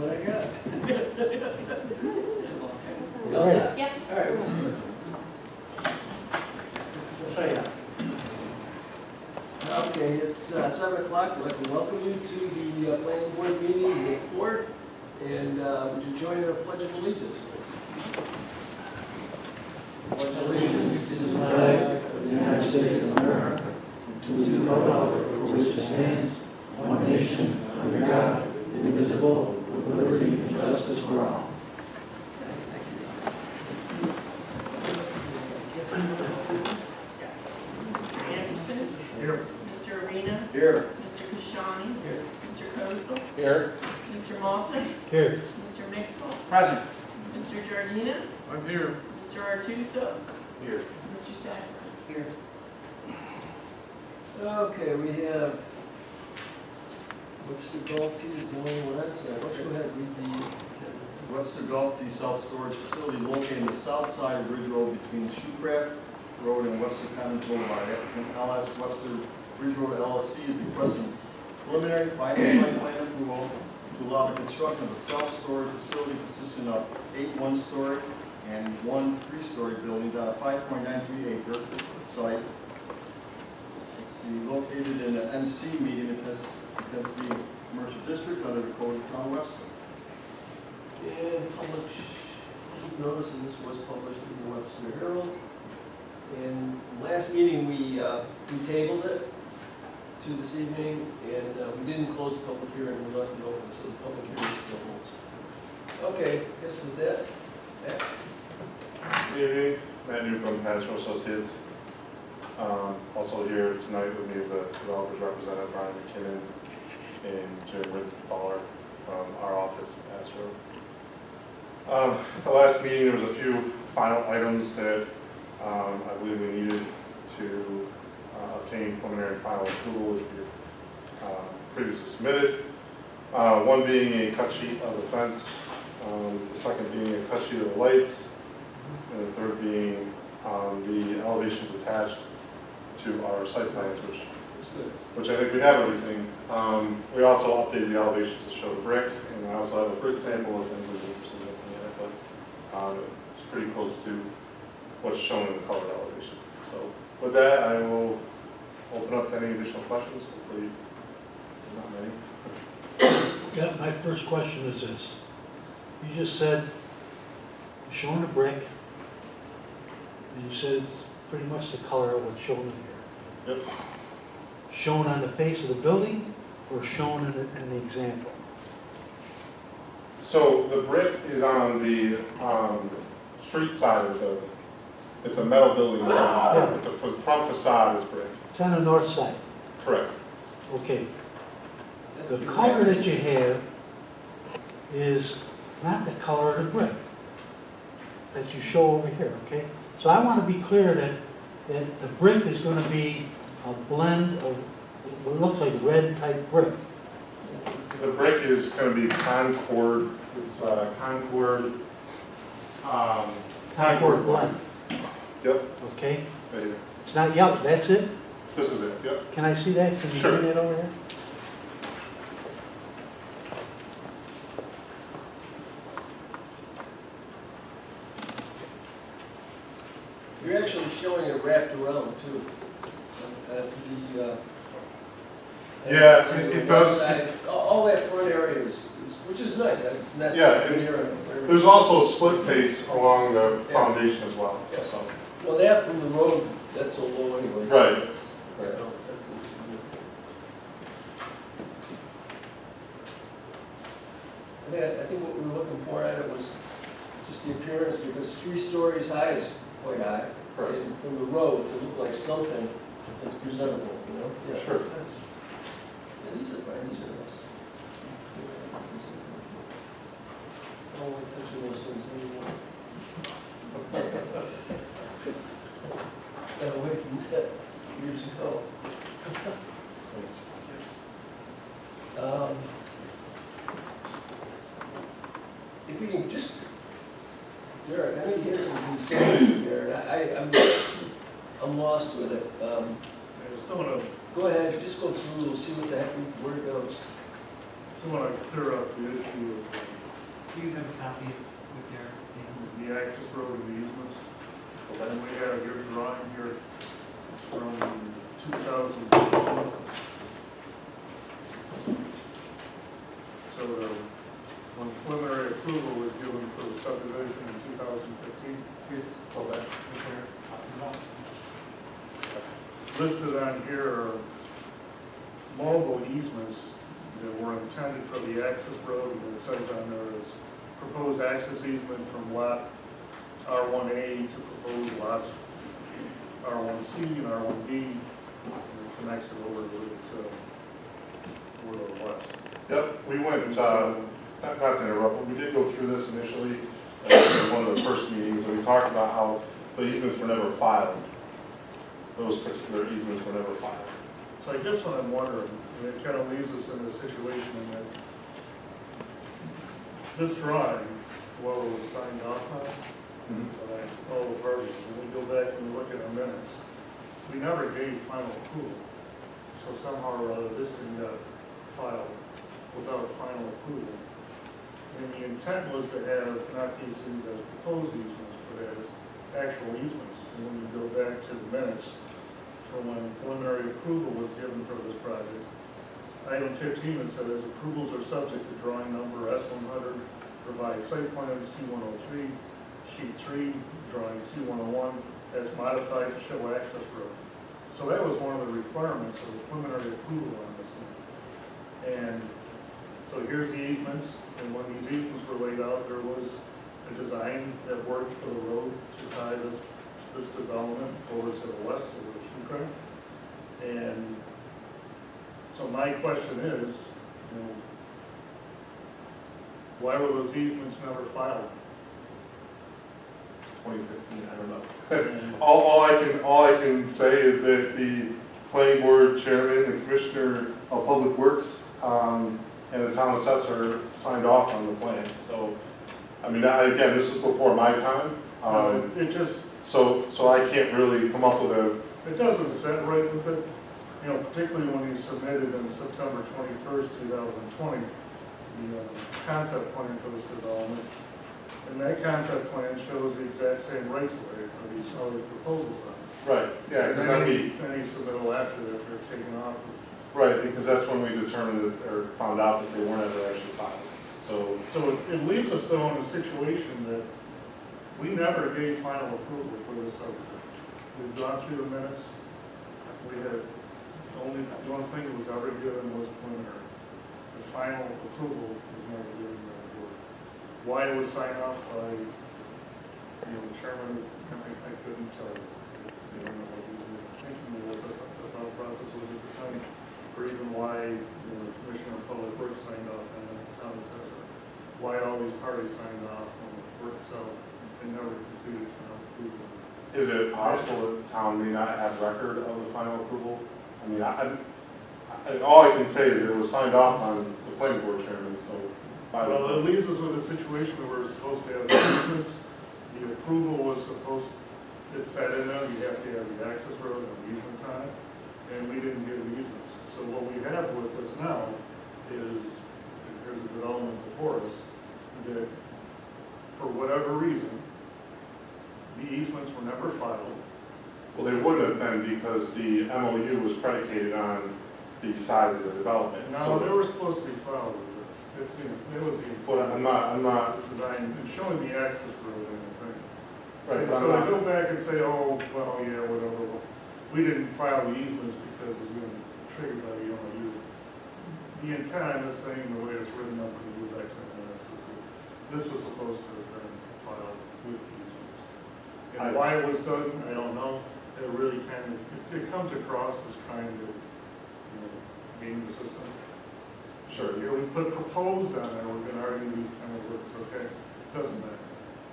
what I got. You all set? Yep. All right, we'll start. Okay, it's 7 o'clock. I'd like to welcome you to the planning board meeting, May 4th. And would you join in a pledge of allegiance, please? Pledge of allegiance to the flag of the United States of America, to the republic for which it stands, one nation, under God, indivisible, with liberty and justice for all. Mr. Anderson? Here. Mr. Arena? Here. Mr. Kashani? Here. Mr. Kosel? Here. Mr. Malta? Here. Mr. Mixel? Present. Mr. Giardina? I'm here. Mr. Artuso? Here. Mr. Sacker? Here. Okay, we have Webster Golf Tee is the only one on tonight. Why don't you go ahead and read the. Webster Golf Tee self-storage facility located on the south side of Ridge Road between Shoecraft Road and Webster Commons Boulevard. Applicant LS Webster Ridge Road LLC is requesting preliminary final site plan approval to allow the construction of a self-storage facility consisting of 8 one-story and 1 three-story buildings on a 5.93 acre site. It's located in the MC median against the commercial district under the code of Town of Webster. And public keep notice, and this was published in the Webster Herald. And last meeting, we tabled it to this evening, and we didn't close the public hearing, we left it open, so the public hearing still holds. Okay, I guess with that, Matt? Good evening, Matt Newcomb, Pastor Associates. Also here tonight with me is a developer's representative, Brian McKinnon, and Jim Ritz-Thaler from our office in Pastor. The last meeting, there was a few final items that I believe we needed to obtain preliminary final approval, which we previously submitted. One being a cut sheet of the fence, the second being a cut sheet of the lights, and the third being the elevations attached to our site plans, which I think we have everything. We also updated the elevations to show the brick, and I also have a brick sample if anybody's interested in looking at it, but it's pretty close to what's shown in the colored elevation. So with that, I will open up to any additional questions. Hopefully, not many. Yeah, my first question is this. You just said, you're showing a brick, and you said it's pretty much the color of what's shown in here. Yep. Shown on the face of the building, or shown in the example? So the brick is on the street side of the building. It's a metal building, but the front facade is brick. It's on the north side. Correct. Okay. The color that you have is not the color of the brick that you show over here, okay? So I want to be clear that the brick is going to be a blend of what looks like red type brick. The brick is going to be Concord. It's Concord. Concord blend, Yep. okay? Right here. It's not yellow, that's it? This is it. Yep. Can I see that? Can you Sure. bring that over here? You're actually showing it wrapped around too. To the, Yeah, on the it west does. side. All that front area is, which is nice. It's not. Yeah, and near There's also a split face along the foundation as well. Yeah. So. Well, that from the road, that's so low anyway. Right. That's insignificant. I think what we were looking for at it was just the appearance, because 3 stories high is quite high. Right. And from the road to look like something that's presentable, you know? Yeah, Sure. that's nice. Yeah, these are fine, these are nice. I don't like touching those things anymore. Got away from that years ago. If we can just, Derek, I know you had some concerns there, and I'm lost with it. I still want to Go ahead, just go through, we'll see what the heck, where it goes. clear up the issue of Do you have a copy with your statement? The access road and the easements. And we have your drawing here from 2015. So when preliminary approval was given for the subdivision in 2015, Okay. listed on here are multiple easements that were intended for the access road, and it says on there is proposed access easement from lot R1A to proposed lots R1C and R1B, and it connects it over to the west. Yep, we went, not to interrupt, but we did go through this initially in one of the first meetings, and we talked about how the easements were never filed. Those particular easements were never filed. So I guess what I'm wondering, and it kind of leaves us in a situation in that this drawing, well, it was signed off on, by all the parties, and we go back and look at our minutes, we never gave final approval. So somehow or other, this thing got filed without final approval. And the intent was to have not these things as proposed easements, but as actual easements. And when you go back to the minutes from when preliminary approval was given for this project, item 15, it says approvals are subject to drawing number S100, revised site plan C103, sheet 3, drawing C101, as modified to show access road. So that was one of the requirements of the preliminary approval on this thing. And so here's the easements, and when these easements were laid out, there was a design that worked for the road to tie this development over to the west of the Shoecraft. And so my question is, you know, why were those easements never filed? 2015, I don't know. All I can say is that the planning board chairman, the commissioner of public works, and the town assessor signed off on the plan. So, I mean, again, this is before my time. It just, So I can't really come up with a, it doesn't set right with it, you know, particularly when you submitted on September 21st, 2020, the concept plan for this development. And that concept plan shows the exact same rights of way for these other proposals on it. right, yeah, because that'd be, Any submittal after that, they're taken off. right, because that's when we determined that, or found out that they weren't ever actually filed. So, So it leaves us though in a situation that we never gave final approval for this subdivision. We've gone through the minutes. We had, the only thing that was ever given was preliminary. The final approval was never given by the board. Why it was signed off by, you know, the chairman of the company, I couldn't tell you. I don't know what he was thinking, what the thought process was at the time, or even why, you know, the Commissioner of Public Works signed off and the town assessor. Why all these parties signed off on the work itself and never completed final approval. is it possible that the town may not have record of the final approval? I mean, all I can say is it was signed off on the planning board chairman, so. Well, it leaves us with a situation where we're supposed to have the easements. The approval was supposed, it said in there, you have to have the access road and the easements on it, and we didn't give the easements. So what we have with us now is, there's a development before us that, for whatever reason, the easements were never filed. Well, they wouldn't have been because the MOU was predicated on the size of the development. No, So- they were supposed to be filed with this. It was the. But I'm not, Design, and showing the access road and everything. right, And but so I'm to not, go back and say, oh, well, yeah, whatever, well, we didn't file the easements because it was going to be triggered by the MOU. The intent on this thing, the way it's written up in the back to the minutes, is that this was supposed to have been filed with the easements. And why it was done, I don't know. It really kind of, it comes across as trying to, you know, game the system. sure, Here we put proposed on there, we're going to argue these kind of words, okay? Doesn't matter.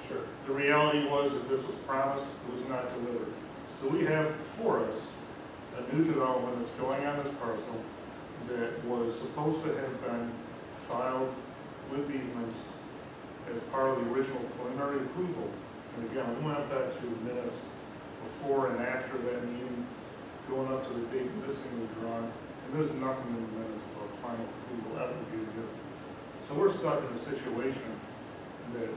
sure. The reality was that this was promised, it was not delivered. So we have before us a new development that's going on this parcel that was supposed to have been filed with easements as part of the original preliminary approval. And again, we went back through the minutes before and after that meeting, going up to the date this thing was drawn, and there's nothing in the minutes about final approval ever being given. So we're stuck in a situation that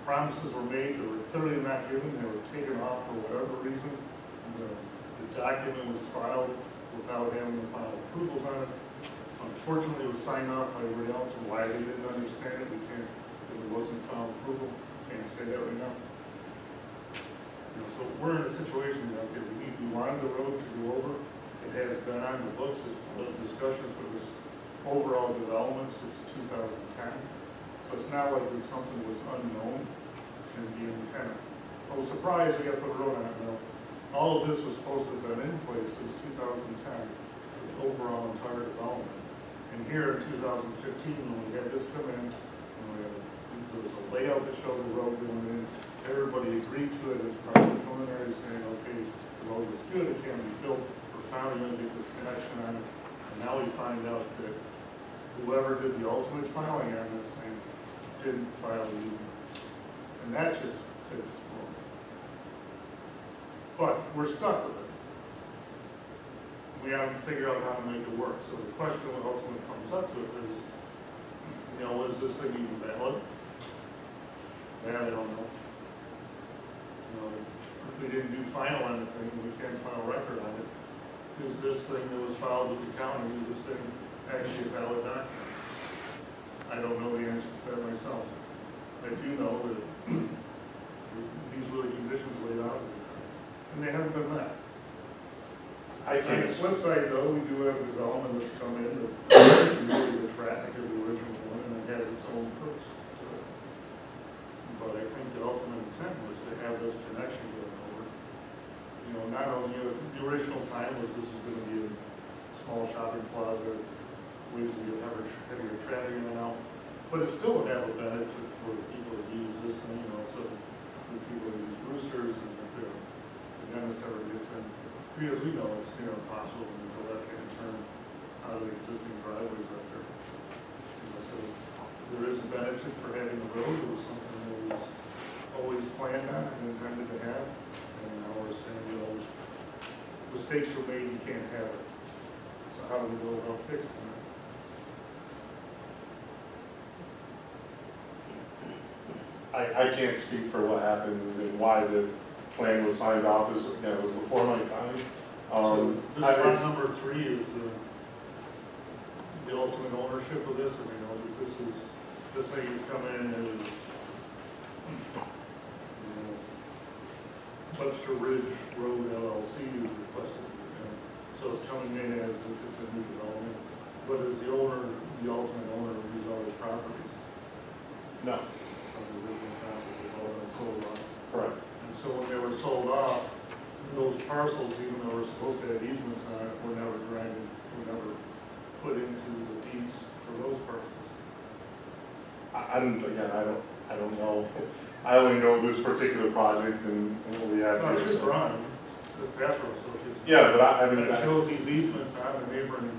promises were made that were clearly not given, they were taken off for whatever reason. The document was filed without having the final approvals on it. Unfortunately, it was signed off by everybody else, and why they didn't understand it, we can't, if it wasn't final approval, can't say that right now. So we're in a situation that we wanted the road to go over. It has been on the books as part of discussion for this overall development since 2010. So it's not like it's something that was unknown and being kind of, I was surprised we got to put a road on it. No, all of this was supposed to have been in place since 2010 for the overall entire development. And here in 2015, when we had this come in, and there was a layout that showed the road going in, everybody agreed to it as part of the preliminary, saying, okay, the road is good, it can be built, we're finally going to get this connection on it. And now we find out that whoever did the ultimate filing on this thing didn't file the easement. And that just sits wrong. But we're stuck with it. We haven't figured out how to make it work. So the question that ultimately comes up with is, you know, is this thing even valid? Yeah, I don't know. You know, if we didn't do final on the thing, we can't file a record on it. Is this thing that was filed with the county, is this thing actually a valid document? I don't know the answer to that myself. I do know that these were the conditions laid out, and they haven't been met. I On can't, the flip side, though, we do have development that's come in that really the traffic of the original one, and it has its own perks to it. But I think the ultimate intent was to have this connection going over. You know, not only, the original time was this is gonna be a small shopping plaza, ways to get heavier traffic in and out, but it still would have a benefit for the people that use this thing, you know, so the people that use Roosters, and if the dentist ever gets in, because we know it's near impossible to make a left-hand turn out of the existing driveways up there. You know, so there is a benefit for having the road. It was something that was always planned on and intended to have. And now we're saying, you know, mistakes were made, you can't have it. So how do we go about fixing that? I can't speak for what happened and why the plan was signed off. This, again, it was before my time. So this it's- lot number 3 is the ultimate ownership of this. I mean, you know, this thing has come in as, you know, Webster Ridge Road LLC is requested. So it's coming in as if it's a new development. But as the owner, the ultimate owner of these other properties, No, of the original council, they've all been sold off. correct. And so when they were sold off, those parcels, even though we're supposed to have easements on it, were never granted, were never put into the deeds for those parcels. Again, I don't know. I only know this particular project and what we have No, it's here. just so- Ron, it's Pastoral Associates. Yeah, but I mean, And it shows these easements on the neighboring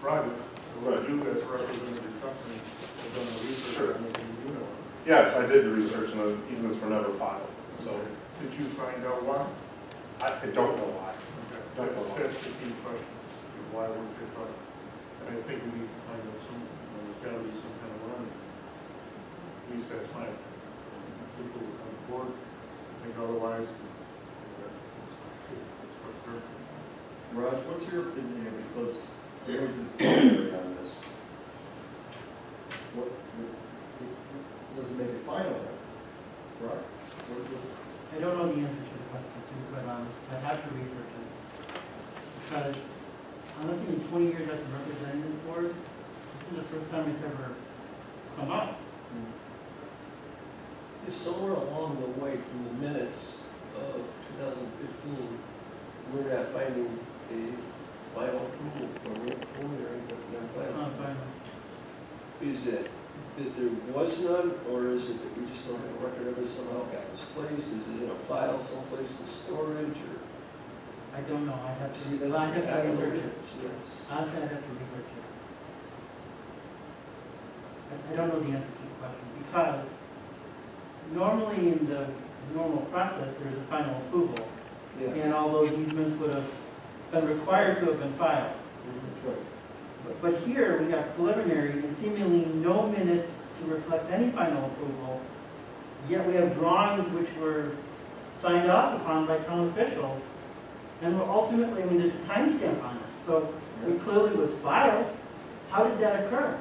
projects. So what you as a representative company have done the research on making you know. yes, I did the research and the easements were never filed. So Did you find out why? I don't know why. Okay, that's the key question, is why weren't they filed? And I think we need to find out some, there's gotta be some kind of learning. At least that's my, people on the board think otherwise. That's what's there. Raj, what's your opinion here, because there was a preliminary on this? What, does it make it final then? Right? I don't know the answer to the question, to be quite honest. I'd have to research it. Because I'm looking at 20 years as a representative board, this is the first time it's ever come up. If somewhere along the way from the minutes of 2015, we're not finding a final approval for a preliminary, but not final, Final. is it that there was none, or is it that we just don't have a record of it somehow got misplaced? Is it in a file someplace in storage, or? I don't know, I have to, See, well, that's, I have I to don't know. research it. See, that's, I'll have to research it. I don't know the answer to the question, because normally in the normal process, there's a final approval, yeah. and all those easements would have been required to have been filed. That's right. But here, we got preliminary and seemingly no minutes to reflect any final approval, yet we have drawings which were signed off upon by town officials, and were ultimately, I mean, there's a timestamp on it, so it clearly was filed. How did that occur?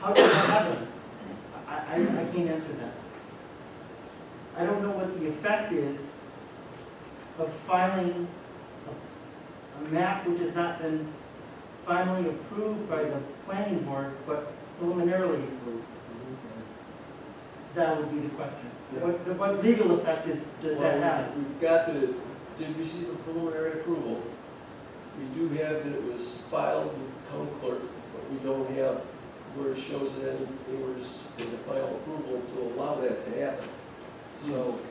How did that happen? I can't answer that. I don't know what the effect is of filing a map which has not been finally approved by the planning board, but preliminarily approved. That would be the question. What legal effect does that have? We've got did receive a preliminary approval. We do have that it was filed with the town clerk, but we don't have where it shows that anywhere there's a final approval to allow that to happen.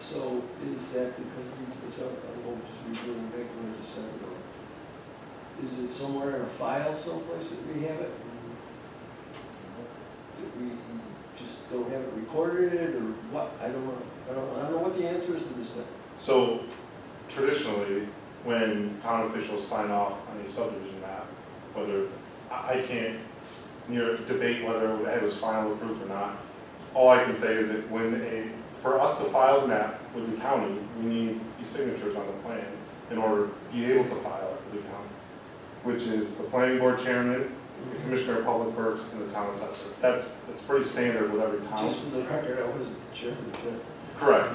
So is that because it's up, I don't know, just reviewing back when I just said it. Is it somewhere in a file someplace that we have it? That we just don't have it recorded, or what? I don't know. I don't know what the answer is to this thing. So traditionally, when town officials sign off on a subdivision map, whether, I can't debate whether it was final approved or not. All I can say is that for us to file the map with the county, we need the signatures on the plan in order to be able to file it with the county, which is the planning board chairman, the commissioner of public works, and the town assessor. That's pretty standard with every town. Just for the record, I was the chairman. Correct.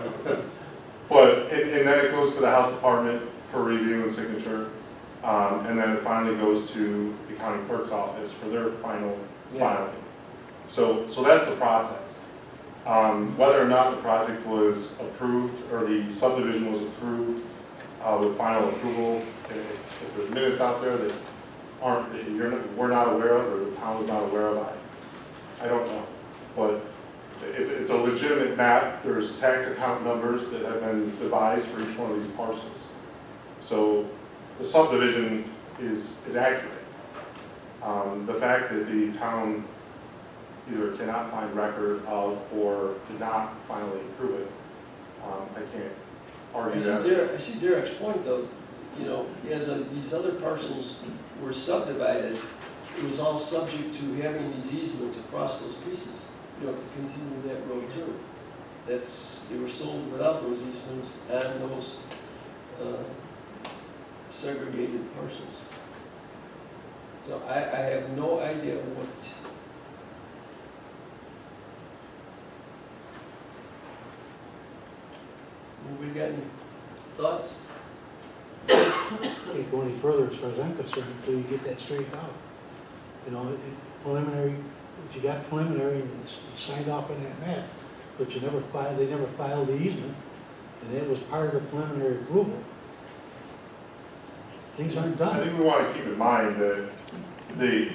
But, and then it goes to the health department for review and signature, and then it finally goes to the county clerk's office for their final filing. So that's the process. Whether or not the project was approved, or the subdivision was approved with final approval, if there's minutes out there that we're not aware of, or the town is not aware of, I don't know. But it's a legitimate map. There's tax account numbers that have been devised for each one of these parcels. So the subdivision is accurate. The fact that the town either cannot find record of or did not finally approve it, I can't argue that. I see Derek's point, though. You know, as these other parcels were subdivided, it was all subject to having these easements across those pieces, you know, to continue that road through. They were sold without those easements and those segregated parcels. So I have no idea what. Anybody got any thoughts? Can't go any further as far as I'm concerned until you get that straightened out. You know, preliminary, if you got preliminary and it's signed off on that map, but they never filed the easement, and that was part of the preliminary approval, things aren't I done. think we want to keep in mind that the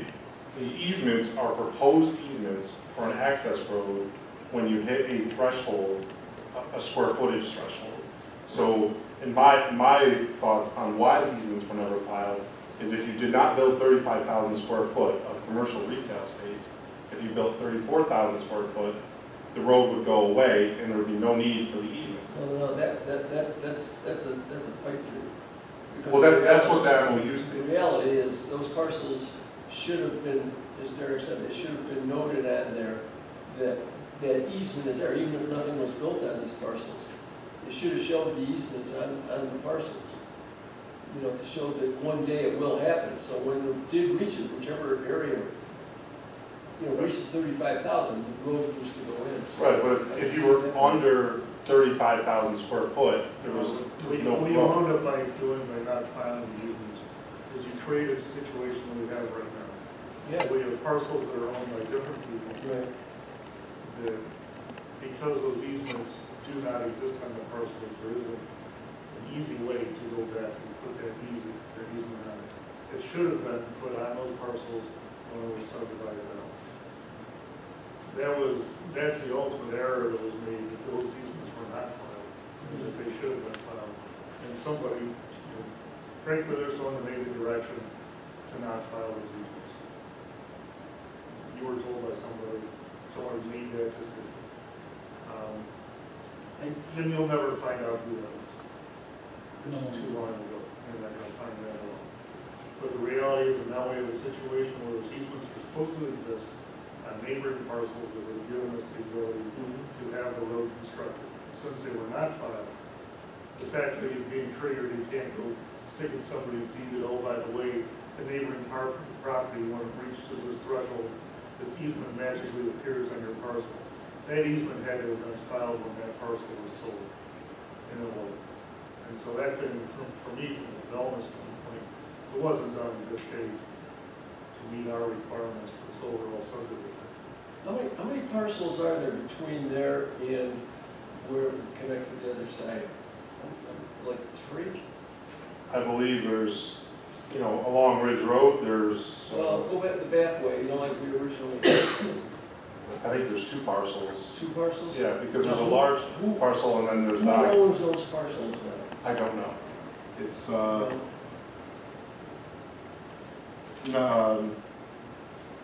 easements are proposed easements for an access road when you hit a threshold, a square footage threshold. So in my thoughts on why the easements were never filed is if you did not build 35,000 square foot of commercial retail space, if you built 34,000 square foot, the road would go away and there would be no need for the easements. No, that's a pipe dream. Well, that's what that MOU states. The reality is, those parcels should have been, as Derek said, they should have been noted on there that easement is there, even if nothing was built on these parcels. They should have shown the easements on the parcels, you know, to show that one day it will happen. So when it did reach it, whichever area, you know, reached 35,000, the road was to go in. Right, but if you were under 35,000 square foot, there was no What you road. wound up by doing by not filing the easements is you created a situation we have right now. Yeah. We have parcels that are owned by different people, Right. that because those easements do not exist on the parcels, there isn't an easy way to go back and put that easement on it. It should have been put on those parcels when it was subdivided out. That's the ultimate error that was made, that those easements were not filed, that they should have been filed. And somebody, frankly, there's someone that made the direction to not file those easements. You were told by someone made that decision. And then you'll never find out who that was. It's too long ago, you're not gonna find that out. But the reality is that now we have a situation where those easements are supposed to exist, on neighboring parcels that were given us the ability to have the road constructed. Since they were not filed, the fact that it's being triggered, you can't go sticking somebody's deed that, oh, by the way, the neighboring property, when it reaches this threshold, this easement magically appears on your parcel. That easement had to have been filed when that parcel was sold in a loan. And so that thing, for me, from a development standpoint, it wasn't done in good faith to meet our requirements for this overall subdivision. How many parcels are there between there and where we connect to the other side? Like 3? I believe there's, you know, along Ridge Road, there's, Well, go back the back way, you know, like we originally, I think there's 2 parcels. 2 parcels? Yeah, because there's a large parcel and then there's Who not. owns those parcels now? I don't know. It's,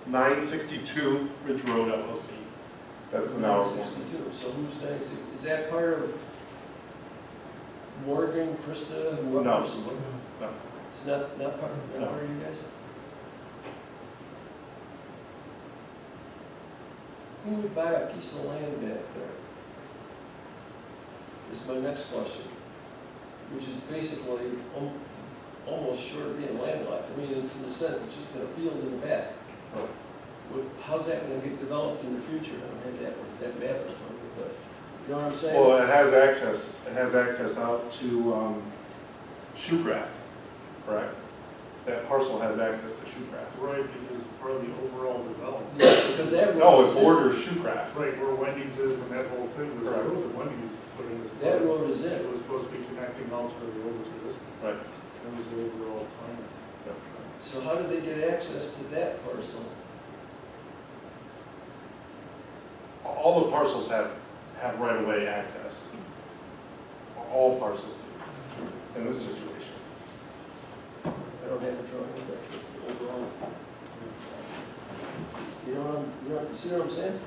962 Ridge Road LLC. That's the now one. 62, so who's 960? Is that part of Morgan, Krista, whoever? No. No. No. It's not part of, No. part of you guys? Who would buy a piece of land back there? Is my next question, which is basically almost sure of being landlocked. I mean, it's in a sense, it's just in a field in the back. Right. How's that gonna get developed in the future? I don't have that map in front of me, but, you know what I'm saying? Well, it has access out to Shoecraft, correct? That parcel has access to Shoecraft. Right, because part of the overall development. Yeah, because that road. No, is it in. borders Shoecraft. Right, where Wendy's is and that whole thing, there's a Correct. road that Wendy's put in. as That well. road is in. It was supposed to be connecting ultimately over to this. Right. That was the overall plan. So how did they get access to that parcel? All the parcels have right-of-way access. All parcels do, in this situation. I don't have a drawing of that overall. You see what I'm saying?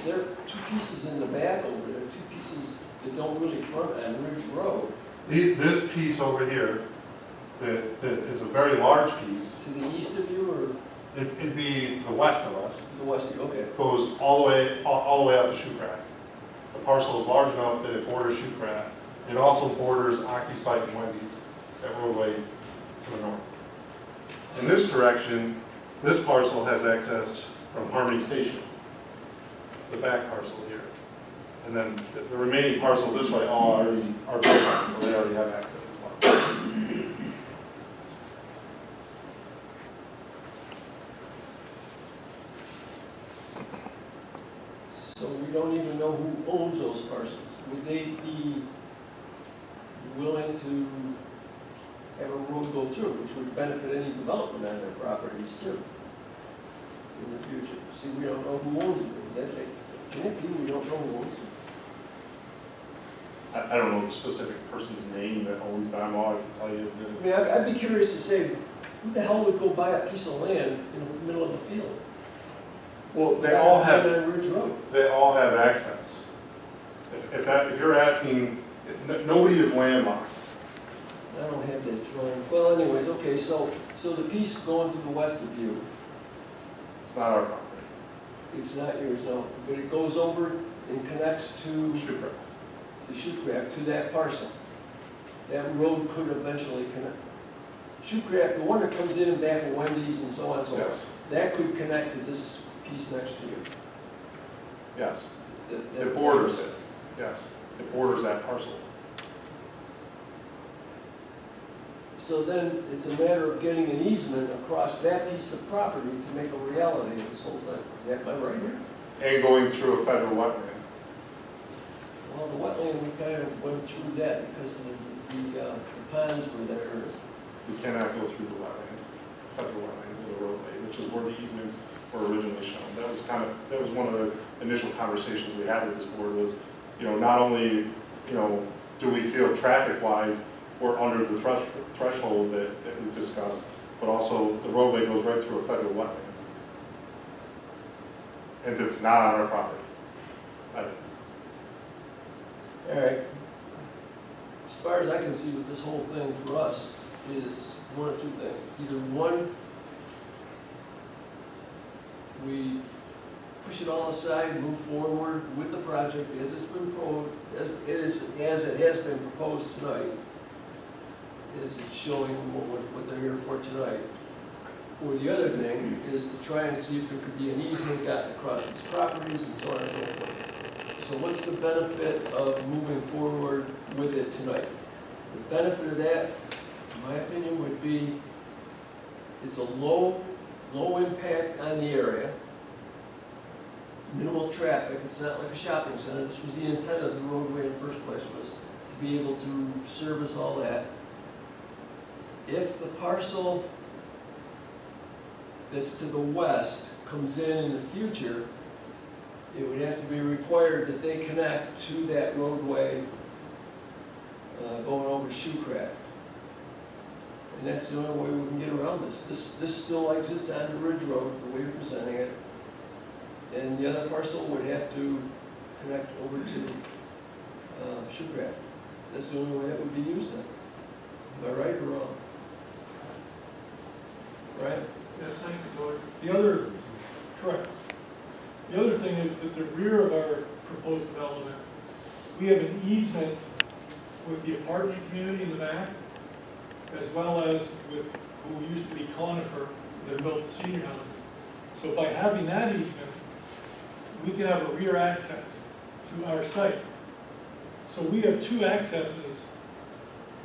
There are 2 pieces in the back over there, 2 pieces that don't really front on Ridge Road. This piece over here, that is a very large piece, To the east of you or it'd be to the west of us, to the west of you? Okay. goes all the way out to Shoecraft. The parcel is large enough that it borders Shoecraft. It also borders OccuSite and Wendy's, that roadway to the north. In this direction, this parcel has access from Harmony Station. It's a back parcel here. And then the remaining parcels this way all already are built on, so they already have access as well. So we don't even know who owns those parcels. Would they be willing to have a road go through, which would benefit any development on their properties too in the future? See, we don't know who owns it. Can it be we don't know who owns it? I don't know the specific person's name that owns them. All I can tell you is that I mean, I'd be curious to say, who the hell would go buy a piece of land in the middle of a field? well, they all have On Ridge Road. access. If you're asking, nobody is landlocked. I don't have that drawing. Well, anyways, okay, so the piece going to the west of you, It's not our property. it's not yours, no, but it goes over and connects to Shoecraft. Shoecraft, to that parcel. That road could eventually connect. Shoecraft, the one that comes in and back of Wendy's and so on and so Yes. forth, that could connect to this piece next to you. Yes. That- It borders it. Yes. It borders that parcel. So then, it's a matter of getting an easement across that piece of property to make a reality of this whole thing. Is that my right here? And going through a federal wetland. Well, the wetland, we kind of went through that because the ponds were there. We cannot go through the wetland, federal wetland, to the roadway, which is where the easements were originally shown. That was one of the initial conversations we had with this board was, not only, do we feel traffic-wise we're under the threshold that we've discussed, but also the roadway goes right through a federal wetland. And it's not on our property. All right. As far as I can see with this whole thing for us is one of 2 things. Either one, we push it all aside, move forward with the project as it's been as it has been proposed tonight, as it's showing what they're here for tonight. Or the other thing is to try and see if there could be an easement gotten across these properties and so on and so forth. So what's the benefit of moving forward with it tonight? The benefit of that, in my opinion, would be it's a low impact on the area, minimal traffic, it's not like a shopping center. This was the intent of the roadway in the first place, was to be able to service all that. If the parcel that's to the west comes in the future, it would have to be required that they connect to that roadway going over Shoecraft. And that's the only way we can get around this. This still exits onto Ridge Road, the way you're presenting it. And the other parcel would have to connect over to Shoecraft. That's the only way that would be used then. Am I right or wrong? Right? Yes, thank you, George. Correct. The other thing is that the rear of our proposed development, we have an easement with the apartment community in the back, as well as with who used to be Conifer that built senior housing. So by having that easement, we can have a rear access to our site. So we have two accesses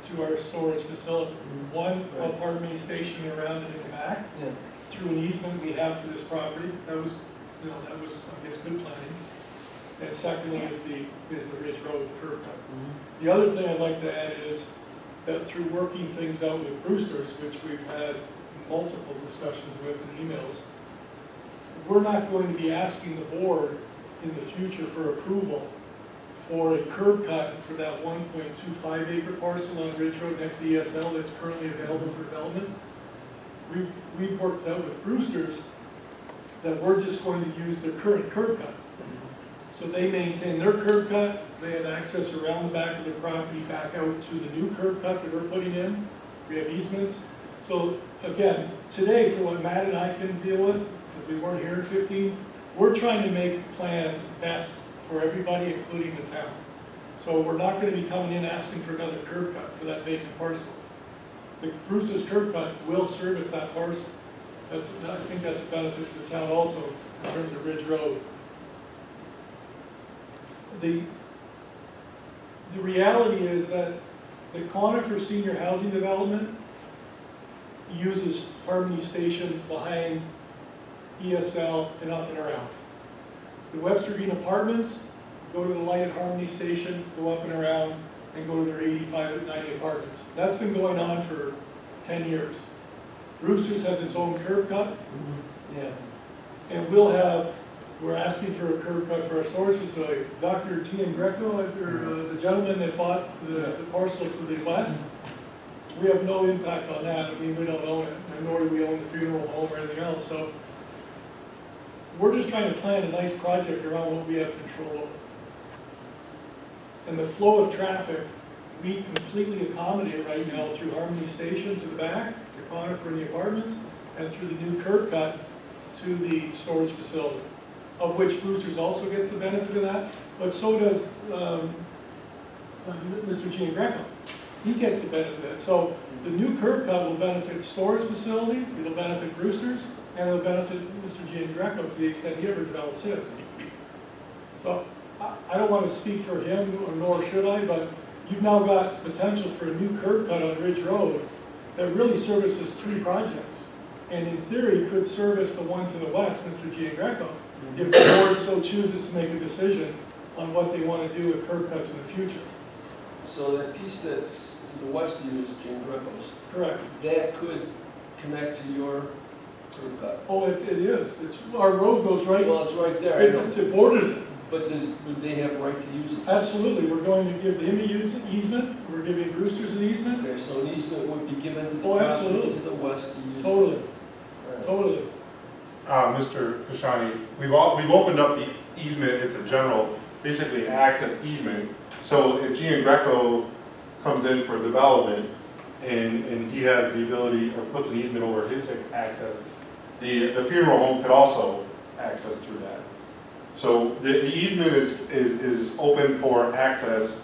to our storage facility. One, apartment station around it in the back, Yeah. through an easement we have to this property. That was, I guess, good planning. And secondly is the Ridge Road curb cut. The other thing I'd like to add is that through working things out with Brewster's, which we've had multiple discussions with in emails, we're not going to be asking the board in the future for approval for a curb cut for that 1.25 acre parcel on Ridge Road next to ESL that's currently available for development. We've worked out with Brewster's that we're just going to use their current curb cut. So they maintain their curb cut, they have access around the back of the property back out to the new curb cut that we're putting in. We have easements. So again, today, for what Matt and I can deal with, because we weren't here in 15, we're trying to make the plan best for everybody, including the town. So we're not going to be coming in asking for another curb cut for that vacant parcel. The Brewster's curb cut will service that parcel. I think that's a benefit to the town also in terms of Ridge Road. The reality is that the Conifer Senior Housing Development uses Harmony Station behind ESL and up and around. The Webster Green Apartments go to the light at Harmony Station, go up and around, and go to their 85 and 90 apartments. That's been going on for 10 years. Brewster's has its own curb cut. Yeah. And we're asking for a curb cut for our storage facility. Dr. Greco, the gentleman that bought the parcel to the west, we have no impact on that. I mean, we don't own it, and nor do we own the funeral home or anything else. So we're just trying to plan a nice project around what we have control over. And the flow of traffic, we completely accommodate right now through Harmony Station to the back, the Conifer and the apartments, and through the new curb cut to the storage facility, of which Brewster's also gets the benefit of that, but so does Mr. Greco. He gets the benefit of that. So the new curb cut will benefit the storage facility, it'll benefit Brewster's, and it'll benefit Mr. Greco to the extent he ever develops his. So I don't want to speak for him, or nor should I, but you've now got potential for a new curb cut on Ridge Road that really services 3 projects. And in theory, could service the one to the west, Mr. Greco, if the board so chooses to make a decision on what they want to do with curb cuts in the future. So that piece that's to the west of you is Jane Greco's. Correct. That could connect to your curb cut. Oh, it is. Our road goes right, Well, it's right there, I know. it borders it. But would they have right to use it? Absolutely. We're going to give them an easement. We're giving Brewster's an easement. Okay, so an easement would be given to the Oh, property absolutely. to the west to use. Totally, Right. totally. Mr. Kashani, we've opened up the easement, it's a general, basically access easement. So if Gian Greco comes in for development and he has the ability or puts an easement over his access, the funeral home could also access through that. So the easement is open for access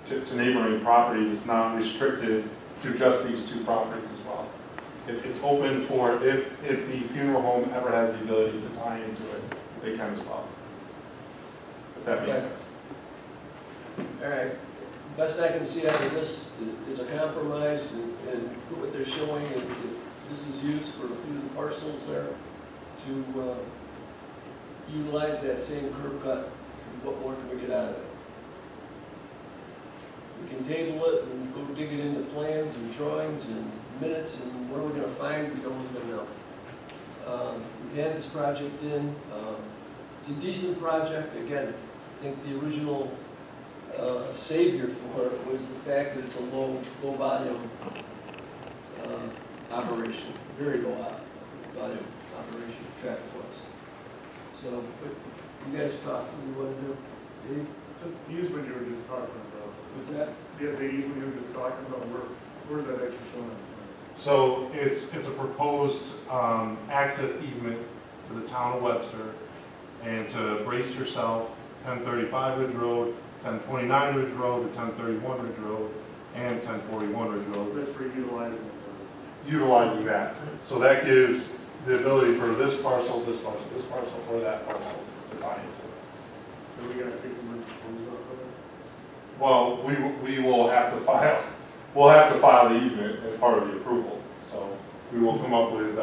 to neighboring properties. It's not restricted to just these two properties as well. It's open for if the funeral home ever has the ability to tie into it, they can as well. If that makes Okay. sense. All right, best I can see out of this is a compromise and what they're showing, and if this is used for a few of the parcels there, to utilize that same curb cut, what more can we get out of it? We can table it and go dig it into plans and drawings and minutes, and what are we gonna find, we don't even know. We had this project in, it's a decent project, again, I think the original savior for it was the fact that it's a low volume operation, very low volume operation, traffic wise. So, but you guys talk, what do you want to do? Dave, The easement you were just talking about, was that? the easement you were just talking about, where's that actually showing? So it's a proposed access easement to the town of Webster, and to brace yourself, 1035 Ridge Road, 1029 Ridge Road, 1031 Ridge Road, and 1041 Ridge Road, That's for utilizing it. utilizing that. So that gives the ability for this parcel, this parcel, this parcel, or that parcel to tie into it. Are we gonna take them and close up with it? Well, we will have to file, we'll have to file the easement as part of the approval. So we will come up with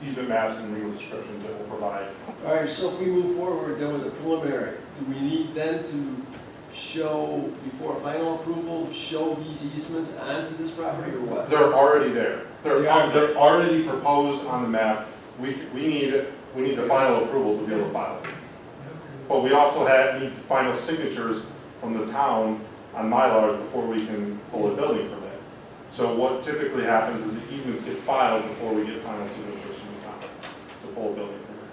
easement maps and legal descriptions that will provide. All right, so if we move forward then with the preliminary, do we need then to show, before final approval, show these easements onto this property or what? They're already there. They are. They're already proposed on the map. We need the final approval to be able to file it. But we also need the final signatures from the town on Mylars before we can pull a building permit. So what typically happens is the easements get filed before we get final signatures from the town to pull a building permit.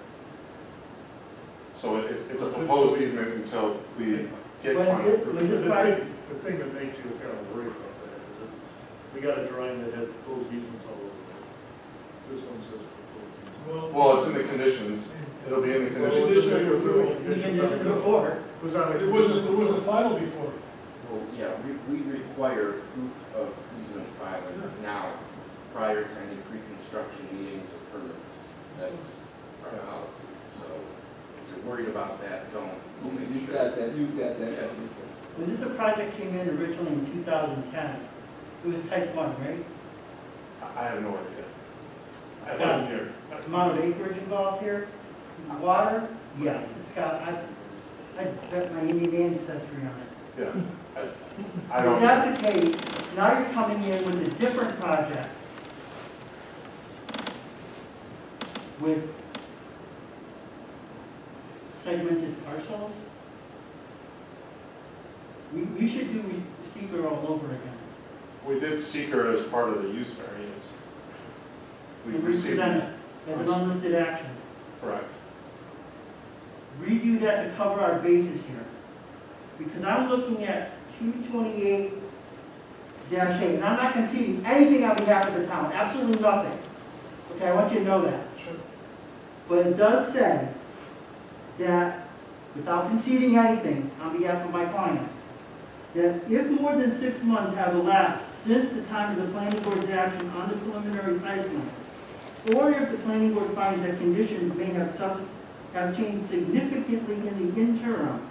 So it's a proposed easement until we get final approval. The thing that makes you kind of worried about that is that we got a drawing that has proposed easements all over it. This one says proposed easements. Well, it's in the conditions. It'll be in the conditions. Condition of approval. Before. Was on the. It wasn't final before. Well, yeah, we require proof of easement filing now, prior to any pre-construction meetings or permits. That's our policy. So if you're worried about that, we'll make You've sure. got that, you've got that. Yes. When this project came in originally in 2010, it was type 1, right? I have no idea. I wasn't here. Amount of acreage involved here, water, yes, it's got, I bet my Indian ancestry on it. Yeah. I If don't. that's the case, now you're coming in with a different project with segmented parcels. We should do secret all over again. We did seeker as part of the use variance. We To received, represent it as an unlisted action. correct. Redo that to cover our bases here. Because I'm looking at 228-8, and I'm not conceding anything on behalf of the town, absolutely nothing. Okay, I want you to know that. Sure. But it does say that, without conceding anything on behalf of my client, that if more than 6 months have elapsed since the time of the planning board's action on the preliminary site plan, or if the planning board finds that conditions may have changed significantly in the interim,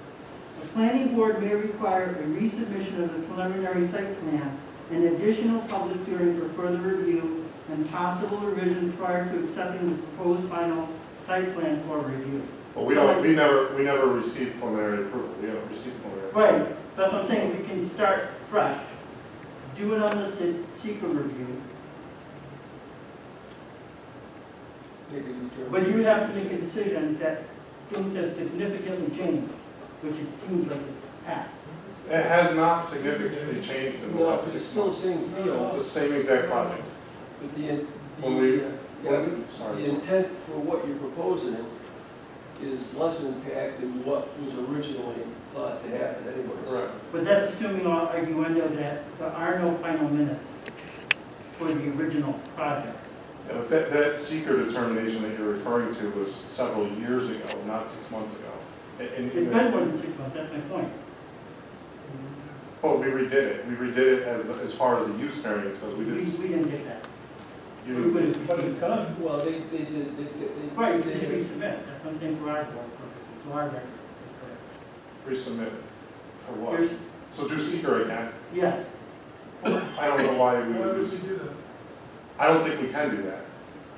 the planning board may require a resubmission of the preliminary site plan, an additional public hearing for further review, and possible revisions prior to accepting the proposed final site plan for review. Well, we never received preliminary approval. We haven't received preliminary approval. Right, that's what I'm saying, we can start fresh, do an unlisted secret review, Make a determination. but you have to make a decision that things have significantly changed, which it seems like it has. It has not significantly changed in the No, last but it's 6 still the months. same It's field, the same exact project. but When we- the intent for what you're proposing is less impact than what was originally thought to happen anyways. Correct. But that's assuming, arguendo, that there are no final minutes for the original project. Yeah, but that seeker determination that you're referring to was several years ago, not 6 months ago. It's been more than 6 months, that's my point. But we redid it. We redid it as far as the use variance goes. We We did. didn't get that. You, But it's done. Well, they Right, you just resubmit, that's one thing for our board purposes, so our record is correct. resubmit for what? Here's- So do seeker again. Yes, I don't know why we Why would would do. we do that? I don't think we can do that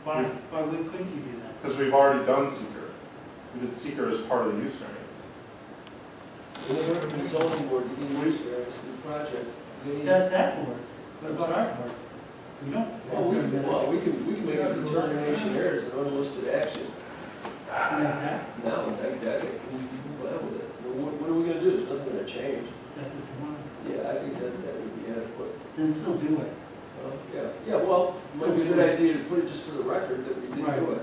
why couldn't you do that? because we've already done seeker. We did seeker as part of the use variance. When they went to the zoning board, to get use variance for the project, they, That's that board, what about our board? We don't. we can make a determination there as an unlisted action. Like that, Now, I can move on with it. What are we gonna do? There's nothing gonna change. that's what you want, Yeah, I think that would be adequate. then still do it. Yeah, well, it might be a good idea to put it just for the record that we did Right. do it.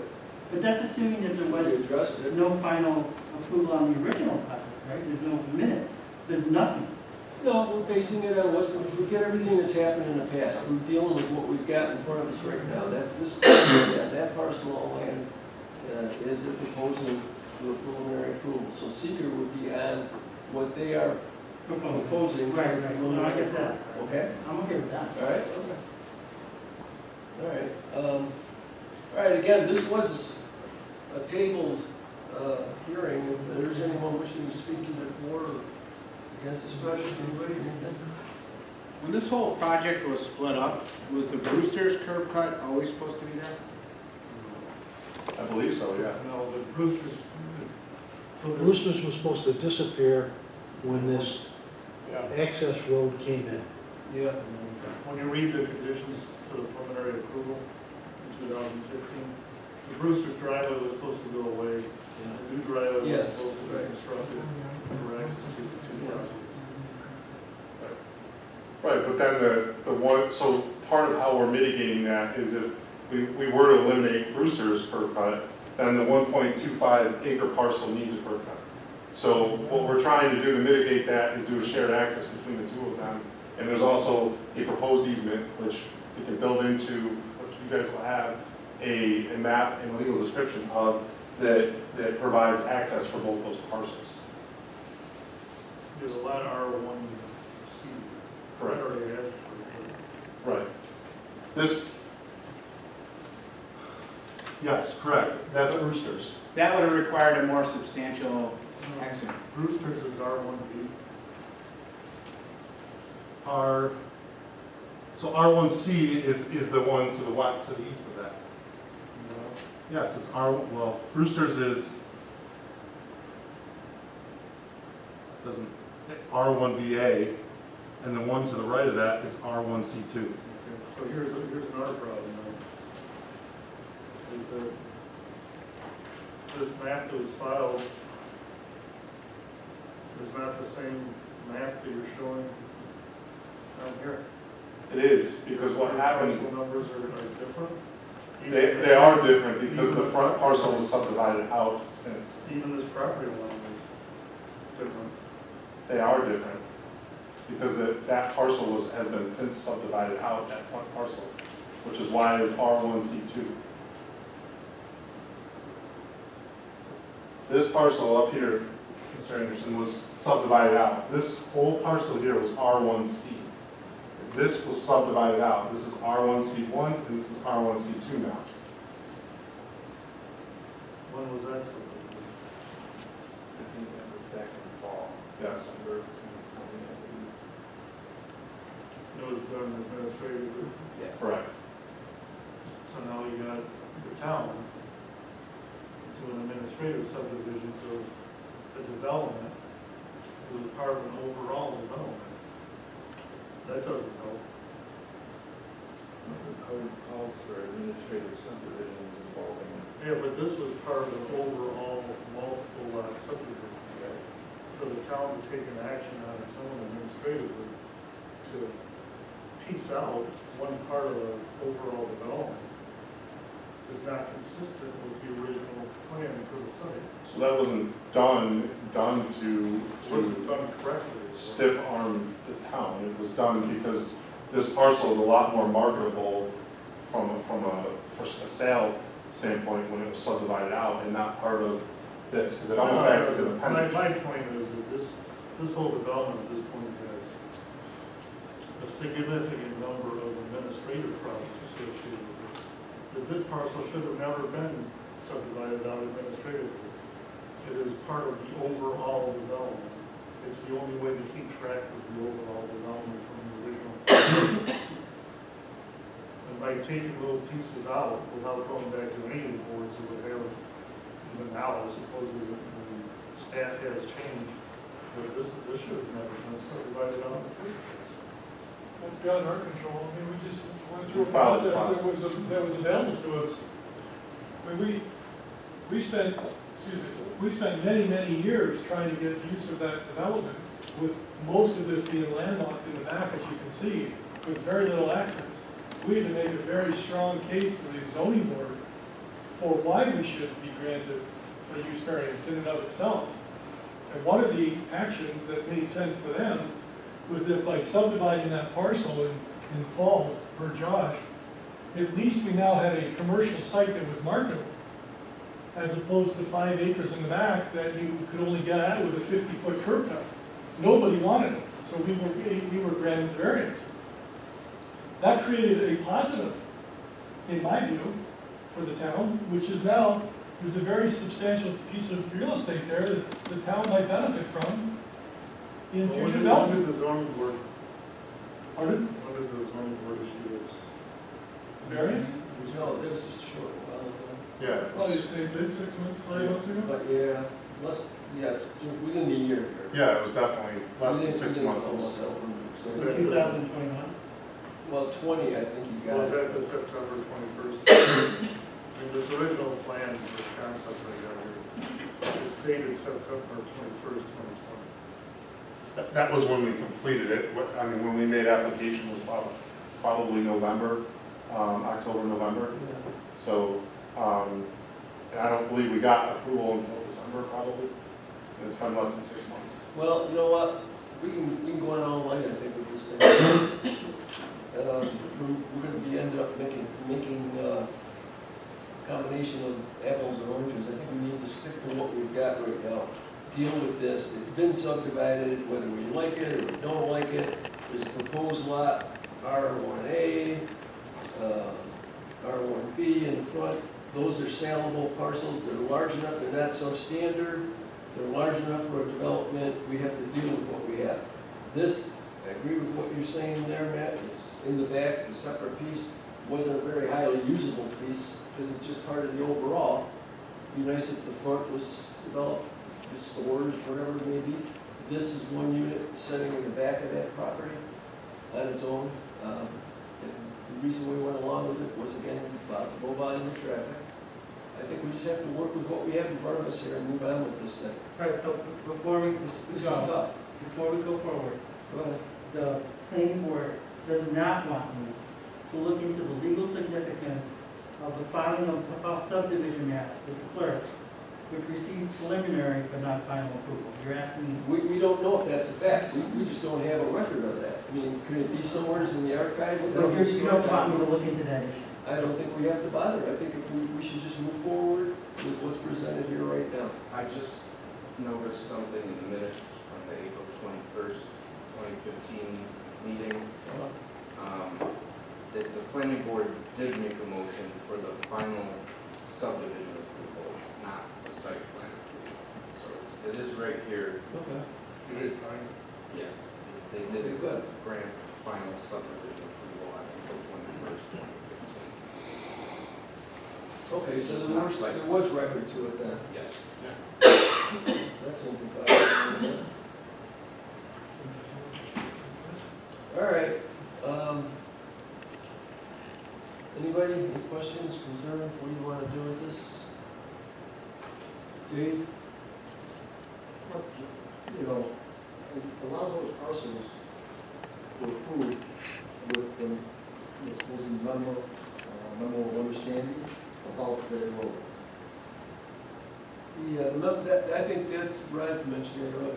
But that's assuming that there We was addressed it. no final approval on the original project, right? There's no minute, there's nothing. No, we're basing it on what's, forget everything that's happened in the past. We're dealing with what we've got in front of us right now. That's this, that parcel of land is a proposal for preliminary approval. So seeker would be on what they are proposing. for Right, right, no, I get that. Okay? I'm okay with that. All right, okay. All right, all right, again, this was a tabled hearing. If there's anyone wishing to speak either for or against this project, anybody, anything? When this whole project was split up, was the Brewster's curb cut always supposed to be there? I believe so, yeah. No, the Brewster's, so this, Brewster's was supposed to disappear when this yeah, access road came in. Yeah. when you read the conditions for the preliminary approval in 2015, the Brewster's driveway was supposed to go away, and the new driveway was Yes. supposed to be constructed for access to the two properties. Right, but then the one, so part of how we're mitigating that is if we were to eliminate Brewster's curb cut, then the 1.25 acre parcel needs a curb cut. So what we're trying to do to mitigate that is do a shared access between the two of them. And there's also a proposed easement, which we can build into, which you guys will have, a map and a legal description of that provides access for both those parcels. There's a lot of R1C. Correct. Already has it for Right. This, yes, correct. That's Brewster's. That would have required a more substantial the- exit. Brewster's is R1B. So R1C is the one to the west, to the east of that. No. Yes, it's well, Brewster's is, doesn't, R1BA, and the one to the right of that is R1C2. Okay, so here's another problem though. Is that this map that was filed is not the same map that you're showing down here. It is, because what happened, Parcel numbers are different. they are different because the front parcel was subdivided out since. Even this property line is different. They are different, because that parcel has been since subdivided out, that front parcel, which is why it's R1C2. This parcel up here, Mr. Anderson, was subdivided out. This whole parcel here was R1C. This was subdivided out. This is R1C1, and this is R1C2 now. When was that subdivided? I think that was back in the fall. Yes. It was done administratively. Correct. So now you got the town to an administrative subdivision of the development. It was part of an overall development. That doesn't help. The code calls for administrative subdivisions involving. Yeah, but this was part of an overall multiple lot subdivision. For the town to take an action on its own administratively to piece out one part of the overall development is not consistent with the original plan for the site. So that wasn't done It wasn't to done correctly. stiff arm the town. It was done because this parcel is a lot more marketable for a sale standpoint when it was subdivided out and not part of this, because it almost acts as an My appendage. point is that this whole development at this point has a significant number of administrative problems associated with it. That this parcel should have never been subdivided out administratively. It is part of the overall development. It's the only way to keep track of the overall development from the original plan. And by taking little pieces out without going back to any of the boards that would have, even now, supposedly the staff has changed, but this should have never been subdivided out in the first place. That's beyond our control. I mean, we just went through a We followed the process that was available to us. I mean, we spent many, many years trying to get use of that development, with most of this being landlocked in the back, as you can see, with very little access. We had to make a very strong case to the zoning board for why we should be granted a use variance in and of itself. And one of the actions that made sense to them was that by subdividing that parcel in fall, per Josh, at least we now had a commercial site that was marketable, as opposed to 5 acres in the back that you could only get at with a 50-foot curb cut. Nobody wanted it, so we were granted the variance. That created a positive, in my view, for the town, which is now, there's a very substantial piece of real estate there that the town might benefit from in future When development. did the zoning board, Pardon? when did the zoning board issue its? Variance? No, that was just a short while ago. Yeah. Probably the same thing, 6 months, 5 months ago? But yeah, within the year. Yeah, it was definitely less than Within- 6 within months. It was- almost over. So Is it's- that- 2021? Well, 20, I think you got Was it. that the September 21st? I mean, this original plan, this concept I got here, is dated September 21st, 2020. That was when we completed it. I mean, when we made application was probably November, October, November. So, and I don't believe we got approval until December probably. And it's been less than 6 months. Well, you know what, we can go on all night, I think, with this thing. We're gonna be ended up making a combination of apples and oranges. I think we need to stick to what we've got right now. Deal with this, it's been subdivided, whether we like it or we don't like it. There's a proposed lot, R1A, R1B in the front. Those are saleable parcels, they're large enough, they're not substandard, they're large enough for a development, we have to deal with what we have. This, I agree with what you're saying there, Matt, it's in the back, it's a separate piece, wasn't a very highly usable piece, because it's just part of the overall. Be nice if the front was developed, the stores, whatever it may be. This is one unit sitting in the back of that property on its own. And the reason we went along with it was, again, about low volume of traffic. I think we just have to work with what we have in front of us here and move on with this thing. All right, so before we This is go, tough. before we go forward, Go ahead. the planning board does not want me to look into the legal significance of the filing of subdivision map with the clerk, which received preliminary but not final approval. You're asking me, We don't know if that's a fact. We just don't have a record of that. I mean, could it be somewhere in the archives? but you don't want me to look into that issue. I don't think we have to bother. I think if we should just move forward with what's presented here right now. I just noticed something in the minutes from the April 21st, 2015 meeting. That the planning board did make a motion for the final subdivision approval, not the site plan approval. So it is right here. Okay. You did fine. Yes. They Okay, did good. grant final subdivision approval on April 21st, 2015. Okay, so there was record to it then. Yes. That's simplified. All right. Anybody, any questions, concerns? What do you want to do with this? Dave? You know, a lot of those parcels were approved with the supposed memo of understanding about the road. Yeah, I think that's what I've mentioned earlier.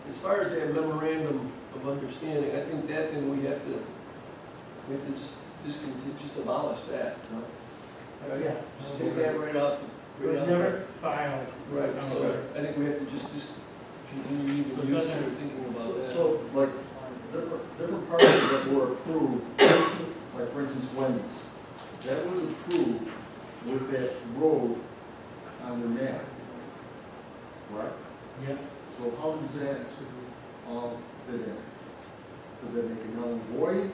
As far as that memorandum of understanding, I think that thing we have to just just abolish that, no? Yeah. Just take that right out. It was never filed. Right, so I think we have to just continue even But using doesn't- or thinking about that. So, like, different parcels that were approved, like for instance Wendy's, that was approved with that road on their map, right? Yeah. So how does that fit in? Does that make it null and void?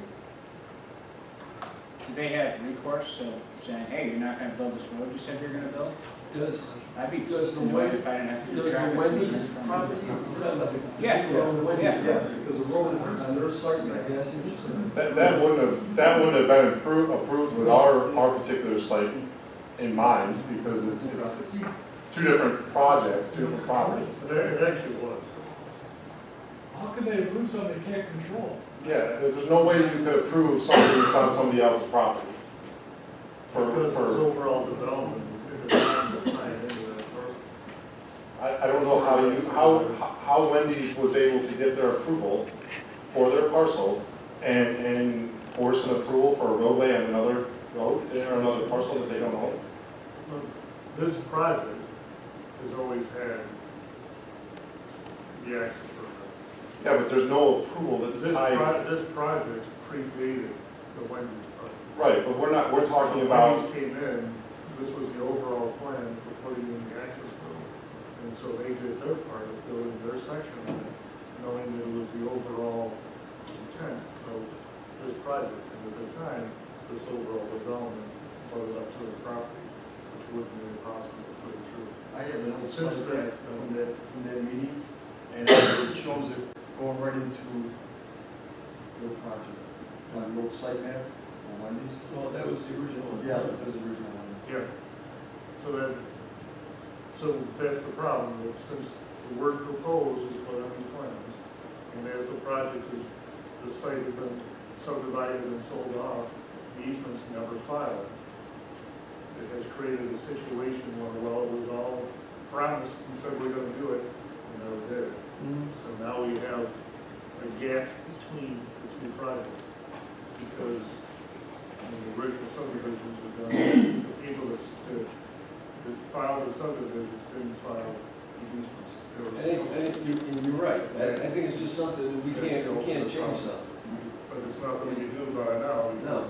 Do they have recourse, so saying, hey, you're not gonna build this road you said you're gonna build? Does, I'd be Does the annoyed Wen- if I didn't have to do does the traffic. Wendy's property, you're talking about the. Yeah. the Wendy's Yeah. property? Because the road on their site map. Yeah, I see what you're saying. That wouldn't have been approved with our particular site in mind, because it's two different projects, two different properties. It actually was. How can they approve something they can't control? Yeah, there's no way you could approve something that's on somebody else's property. Because it's For, overall development, the design was tied into that parcel. I don't know how Wendy's was able to get their approval for their parcel and force an approval for a roadway on another road, or another parcel that they don't own. This project has always had the access permit. Yeah, but there's no approval that's tied. This project predated the Wendy's project. Right, but we're talking When about, Wendy's came in, this was the overall plan for putting in the access road. And so they did their part of building their section of it, knowing that it was the overall intent of this project. And at the time, this overall development brought it up to the property, which wouldn't be possible to put it through. I have an old Since site then, map from that meeting, and it shows it going right into the project. On the old site map on Wendy's. Well, that was the original Yeah, intent. that was the original one. Yeah. So that's the problem, that since the word proposed is put on these plans, and as the project is, the site has been subdivided and sold off, the easements never filed. It has created a situation where, well, it was all promised and said we're gonna do it, and never did. So now we have a gap between the two projects, because when the original subdivisions were done, the people that filed the subdivisions didn't file the easements. There was- I think you're right. I think it's just something that we can't change now. But it's nothing we can do about it now. No.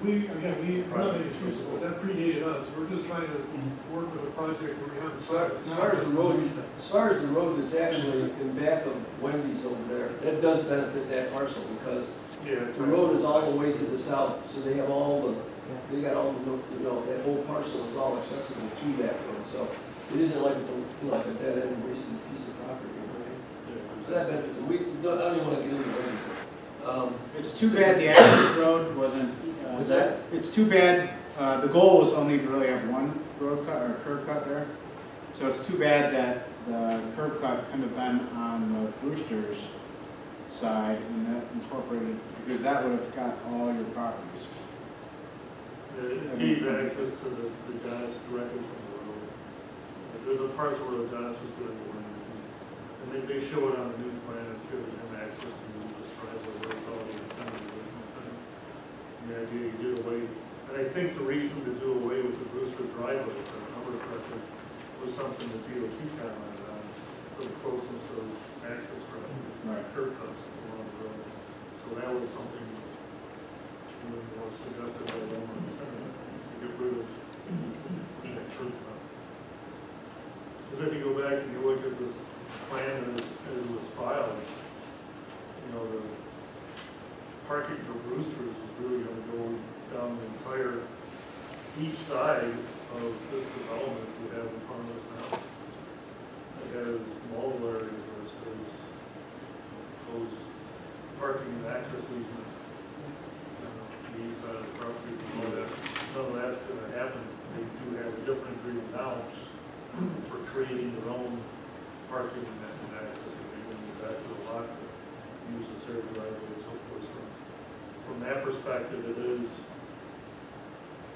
We're not making excuses, but that predated us. We're just trying to work with a project where we have. As far as the road that's actually in back of Wendy's over there, that does benefit that parcel because Yeah. the road is all the way to the south, so they have they got all the, that whole parcel is all accessible to that road, so it isn't like it's like a dead end wasted piece of property, right? So that benefits them. I don't even want to get into Wendy's. It's too bad the access road wasn't. Was that? It's too bad, the goal was only to really have one road cut or curb cut there. So it's too bad that the curb cut couldn't have been on the Brewster's side and that incorporated, because that would have got all your properties. It gave access to the Dennis directly from the road. There's a parcel where the Dennis was doing the wind. And they show it on the new plan, it's giving him access to move this driveway where it's already kind of the original thing. And the idea you did away, and I think the reason to do away with the Brewster driveway, if I remember correctly, was something that DOT commented on, for the closeness of access roads, Right. curb cuts along the road. So that was something was suggested by them on the tenant, to get rid of that curb cut. Because if you go back and you look at this plan as it was filed, the parking for Brewster's is really going to go down the entire east side of this development we have in front of us now. It has multiple areas where it says closed parking and access easement. The east side of the property, none of that's going to happen. They do have a different agreement now for creating their own parking and access agreement back to the lot to use the shared driveway and so forth. So from that perspective, it is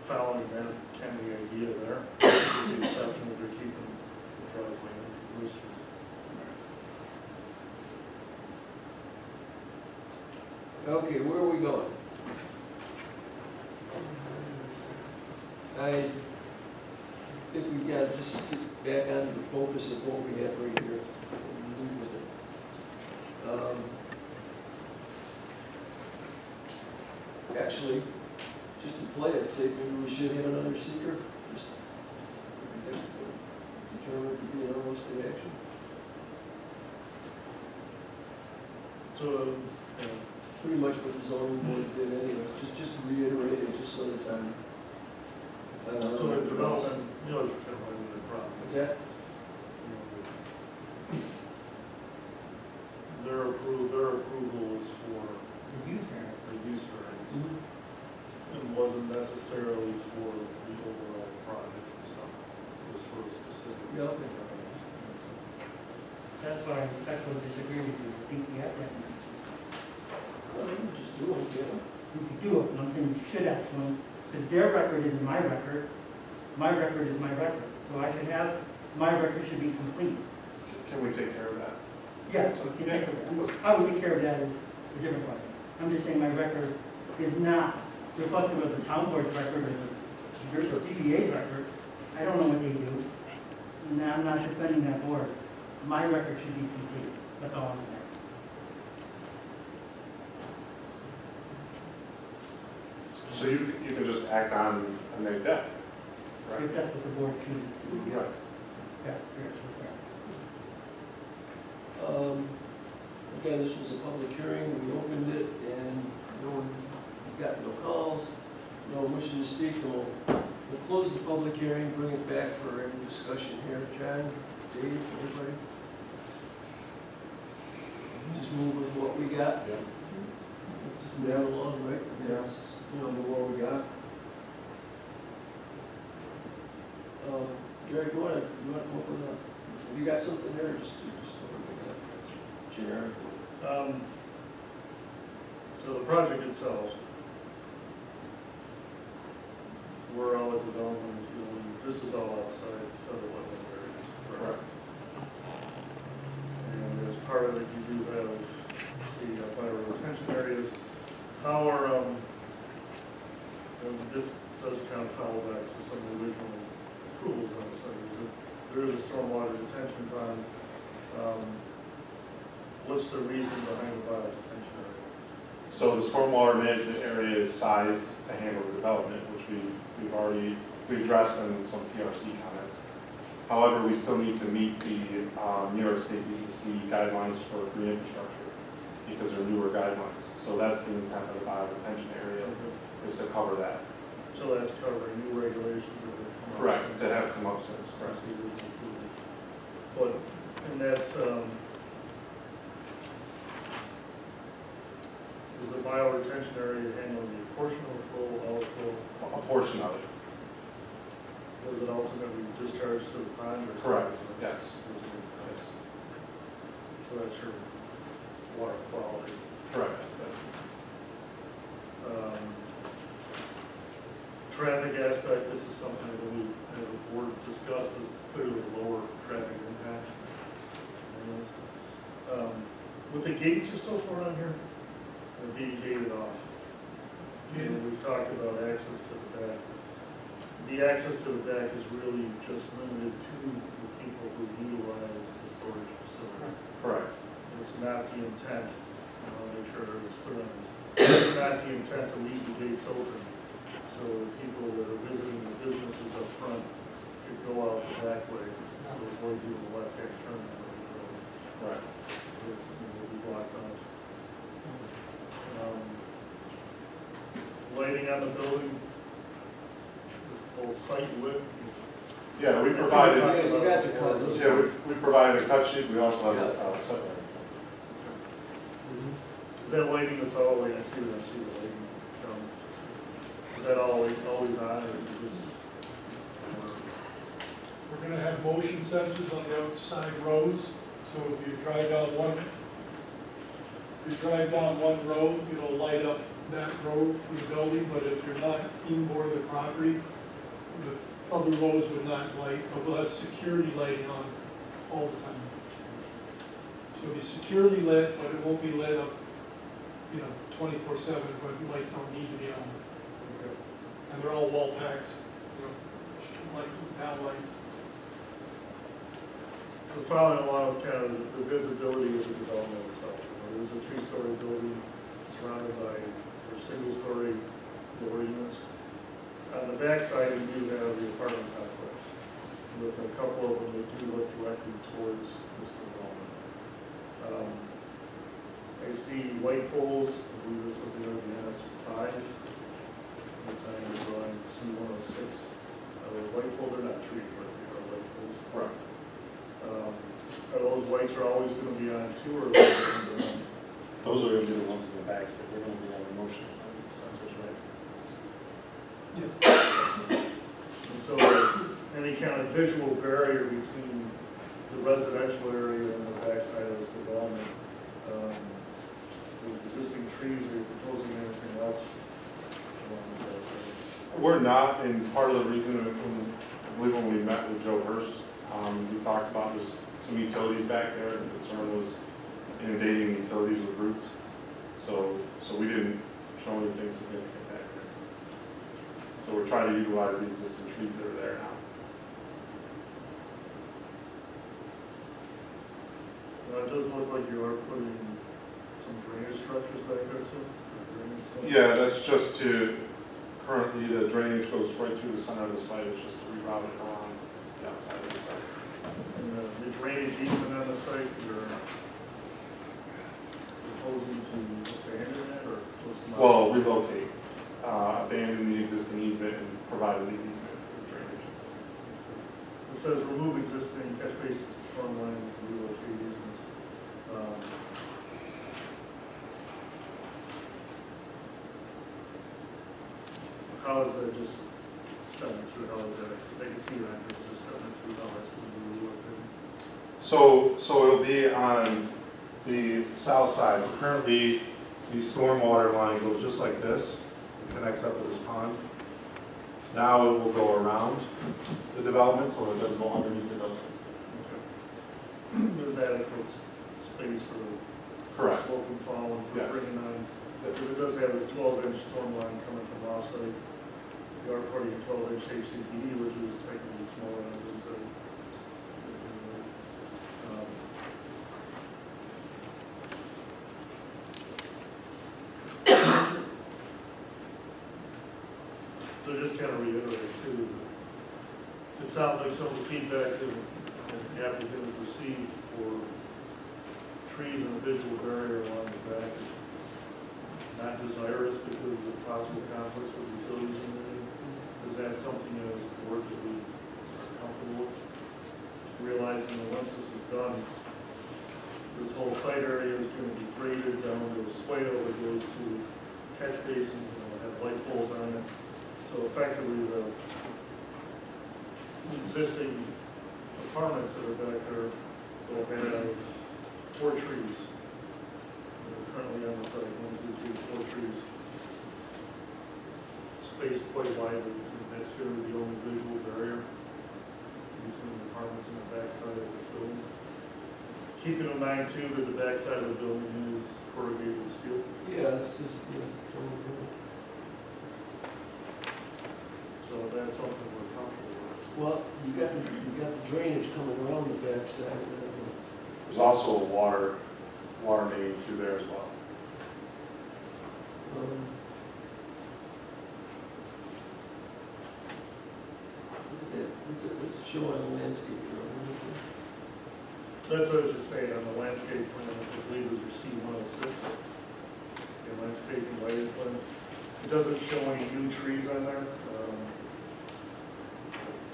following that kind of idea there, with the exception of they're keeping the driveway in Brewster's. Okay, where are we going? I think we gotta just get back onto the focus of what we have right here and move with it. Actually, just to play it safe, maybe we should have another seeker, just determine it to be an unlisted action. So, Pretty much what the zoning board did anyway, just to reiterate it, just so it's on. so the development, you know, it's kind of like the problem. What's that? Their approval is for The use variance. the use variance. It wasn't necessarily for the overall project itself. It was for a specific. Yeah. variance. That's why I respectfully disagree with you. I think you have that. Well, you can just do it, yeah. You could do it, but I'm saying you should ask them, because their record isn't my record is my record. So I should have, my record should be complete. Can we take care of that? Yeah, so you can take care of that. How we take care of that is a different question. I'm just saying my record is not reflective of the town board's record or the CBA's record. I don't know what they do. And I'm not defending that board. My record should be complete. That's all I'm saying. So you can just act on a neg deck, right? If that's what the board chooses to do. Right. Yeah, yeah. Again, this was a public hearing, we opened it, and no one, got no calls, no one wishing to speak, so we'll close the public hearing, bring it back for any discussion here. John, Dave, everybody? Just move with what we got? Yeah. Just move along, right? Yeah. That's, you know, what we got. Jerry, you wanna come up with a, you got something there, or just generic? So the project itself, we're all at development, is doing, this is all outside federal wetland areas, correct? And as part of it, you do have the fire retention areas. How are, and this does kind of follow back to some of the original approvals on the site. There is a stormwater detention pond. What's the reason behind the fire detention area? So the stormwater management area is sized to handle the development, which we've already addressed in some PRC comments. However, we still need to meet the New York State DEC guidelines for green infrastructure because they're newer guidelines. So that's the intent of the bioretention area, is to cover that. So that's covering new regulations that have come up. Correct, since- that have come up since, correct. since the original approval. But, and that's, is the bioretention area handling the portion of the flow, all the flow? A portion of it. Does it ultimately discharge to the pond or? Correct, something? yes. Yes. So that's your water quality. Correct. Traffic aspect, this is something that we, as a board, discussed, is clearly lower traffic impact. With the gates are so far on here, they're being gated off. And we've talked about access to the back. The access to the back is really just limited to the people who utilize the storage facility. Correct. It's not the intent, I want to make sure it's clear on this, it's not the intent to leave the gates open. So the people that are visiting the businesses up front could go out the back way, to avoid doing the left-hand turn. Right. It will be blocked off. Lighting on the building, this whole site lit. Yeah, we provided, Yeah, you got the colors. yeah, we provided a cut sheet, we also have a set. Is that lighting that's always, I see the lighting. Is that always on, or is it just? We're gonna have motion sensors on the outside roads, so if you drive down one road, it'll light up that road for the building, but if you're not in board of the property, the other roads would not light, but we'll have security lighting on all the time. So it'll be securely lit, but it won't be lit up, 24/7, but lights don't need to be on. And they're all wall packs, like downlights. So following along with kind of the visibility of the development itself, there's a 3-story building surrounded by single-story lower units. On the backside, we do have the apartment complex, with a couple of them that do look directly towards this development. I see white poles, I believe that's what they are, the NS5. That's on your drawing, C106. Those white poles are not trees, but they are white poles. Correct. Are those whites are always going to be on 2 or are they going to be on? Those are going to be the ones in the back, but they're going to be on the motion sensors, right? And so any kind of visual barrier between the residential area and the backside of this development, the existing trees, are you proposing anything else along the backside? We're not, and part of the reason, I believe when we met with Joe Hurst, we talked about just some utilities back there. The concern was inundating utilities with roots. So we didn't show anything significant back there. So we're trying to utilize the existing trees that are there now. It does look like you are putting some drainage structures back there too? Yeah, that's just to, currently the drainage goes right through the center of the site. It's just to reroute it around the outside of the site. And the drainage easement on the site, you're proposing to abandon it or what's the? Well, relocate, abandon the existing easement and provide a new easement for drainage. It says remove existing catch basins, storm lines, relocate easements. How is that just stepping through, how is that, they can see that, it's just stepping through, how that's going to be relocated? So it'll be on the south side. So currently, the stormwater line goes just like this, and connects up to this pond. Now it will go around the development, so it doesn't go underneath the buildings. Okay. There's adequate space for Correct. slope and fall and for Yes. bringing on, because it does have this 12-inch storm line coming from offsite. You are putting a 12-inch HCPD, which is technically smaller than it is. So just kind of reiterate too, it sounds like some of the feedback that the applicant has received for trees and a visual barrier along the back is not desirous because of possible conflicts with utilities in the area. Is that something as a board that we are comfortable with? Realizing that once this is done, this whole site area is going to be graded down to a swale that goes to catch basins and will have light poles on it. So effectively, the existing apartments that are back there will have 4 trees that are currently on the site, 1, 2, 3, 4 trees. Spaced quite widely, and that's going to be the only visual barrier between the apartments and the backside of this building. Keeping in mind too that the backside of the building is corrugated steel. Yeah, it's just, So that's something we're comfortable with. well, you got the drainage coming around the backside of it. There's also a water main through there as well. Let's show on the landscape drawing. That's what I was just saying, on the landscape plan, I believe is your C106, the landscaping lighting plan. It doesn't show any new trees on there,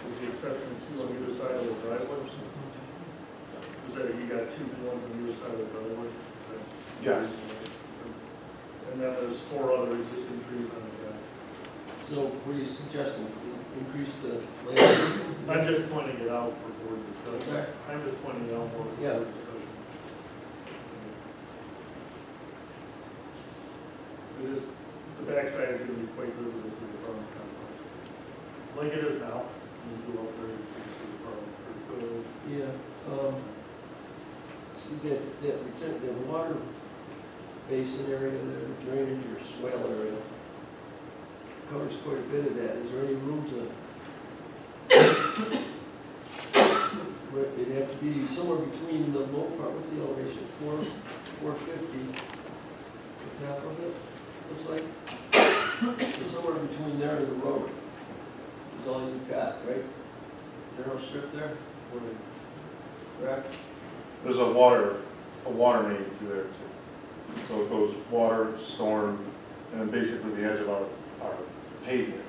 with the exception of 2 on either side of the driveway. Is that, you got 2 ones on either side of the driveway? Yes. And then there's 4 other existing trees on the back. So what are you suggesting? Increase the landscape? I'm just pointing it out for board discussion. Okay. I'm just pointing it out for Yeah. board discussion. It is, the backside is going to be quite visible to the apartment complex. Like it is now. You go up there, you can see the apartment pretty clearly. Yeah. See that water basin area there, the drainage or swale area, covers quite a bit of that. Is there any room to It'd have to be somewhere between the low part, what's the elevation, 450, the top of it, looks like. So somewhere between there and the road is all you've got, right? Narrow strip there? Correct? There's a water main through there too. So it goes water, storm, and then basically the edge of our pavement.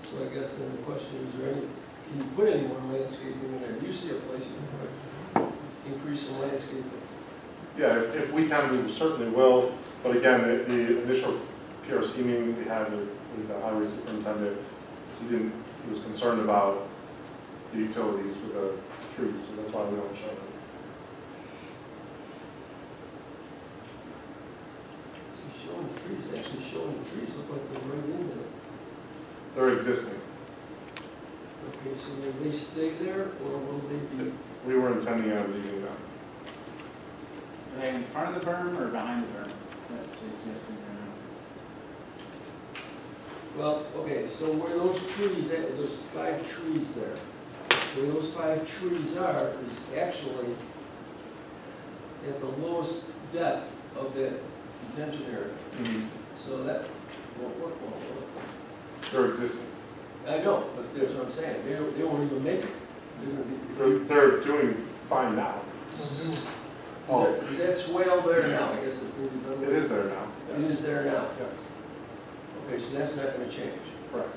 So I guess then the question is, can you put any more landscaping in there? Do you see a place you can increase the landscaping? Yeah, if we can, we certainly will. But again, the initial PRC meeting we had with the highway superintendent, he was concerned about the utilities with the trees, so that's why we don't show them. So showing the trees, actually showing the trees look like they're right in there. They're existing. Okay, so will they stay there, or will they be? We were intending on leaving them. Are they in front of the berm or behind the berm? That's existing Well, okay, so where those trees, there's 5 trees there. Where those 5 trees are is actually at the lowest depth of that detention area. So that won't work well, will it? They're existing. I know, but that's what I'm saying, they won't even make it. They're gonna be- They're doing fine now. Is that swale there now? I guess it's going to be. It is there now. It is there now. Yes, Okay, so that's not going to change. correct.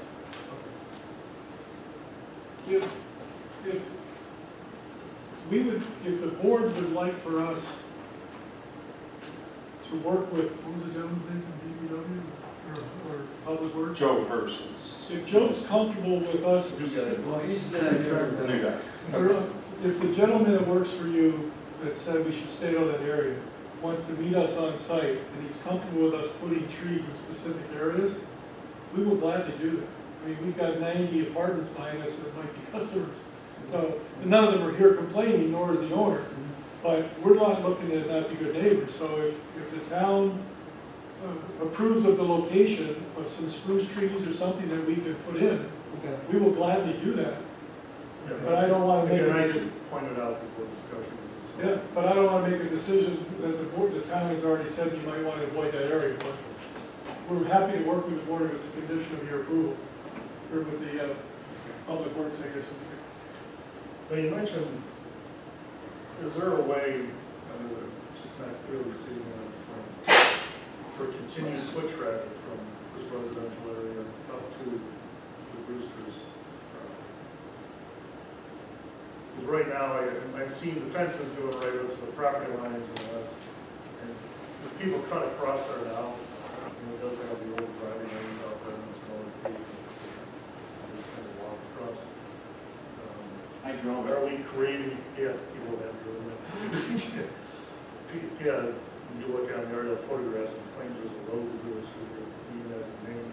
If the board would like for us to work with, what was the gentleman's name from DPW or Public Works? Joe Hurst is If Joe's comfortable with us, Well, he's the the new guy. if the gentleman that works for you that said we should stay on that area wants to meet us on site and he's comfortable with us putting trees in specific areas, we will gladly do that. I mean, we've got 90 apartments behind us that might be customers. So, and none of them are here complaining, nor is the owner. But we're not looking to not be good neighbors. So if the town approves of the location of some spruce trees or something that we can put in, Okay. we will gladly do that. But I don't want to make Again, I a just pointed out before discussion. yeah, but I don't want to make a decision that the board, the town has already said you might want to avoid that area. But we're happy to work with the board if it's a condition of your approval, or with the public works, I guess. But you mentioned, is there a way, just not clearly seeing for continued foot traffic from this residential area up to the Brewster's? Because right now, I've seen the fences going right up to the property lines and all that. And if people cut across there now, it does have the old driving lanes out there and it's more paved. Just kind of walk across. I drove it. Are we creating, yeah, people have driven it. Yeah, when you look at the aerial photographs and claims there's a road to do it, so even as a name.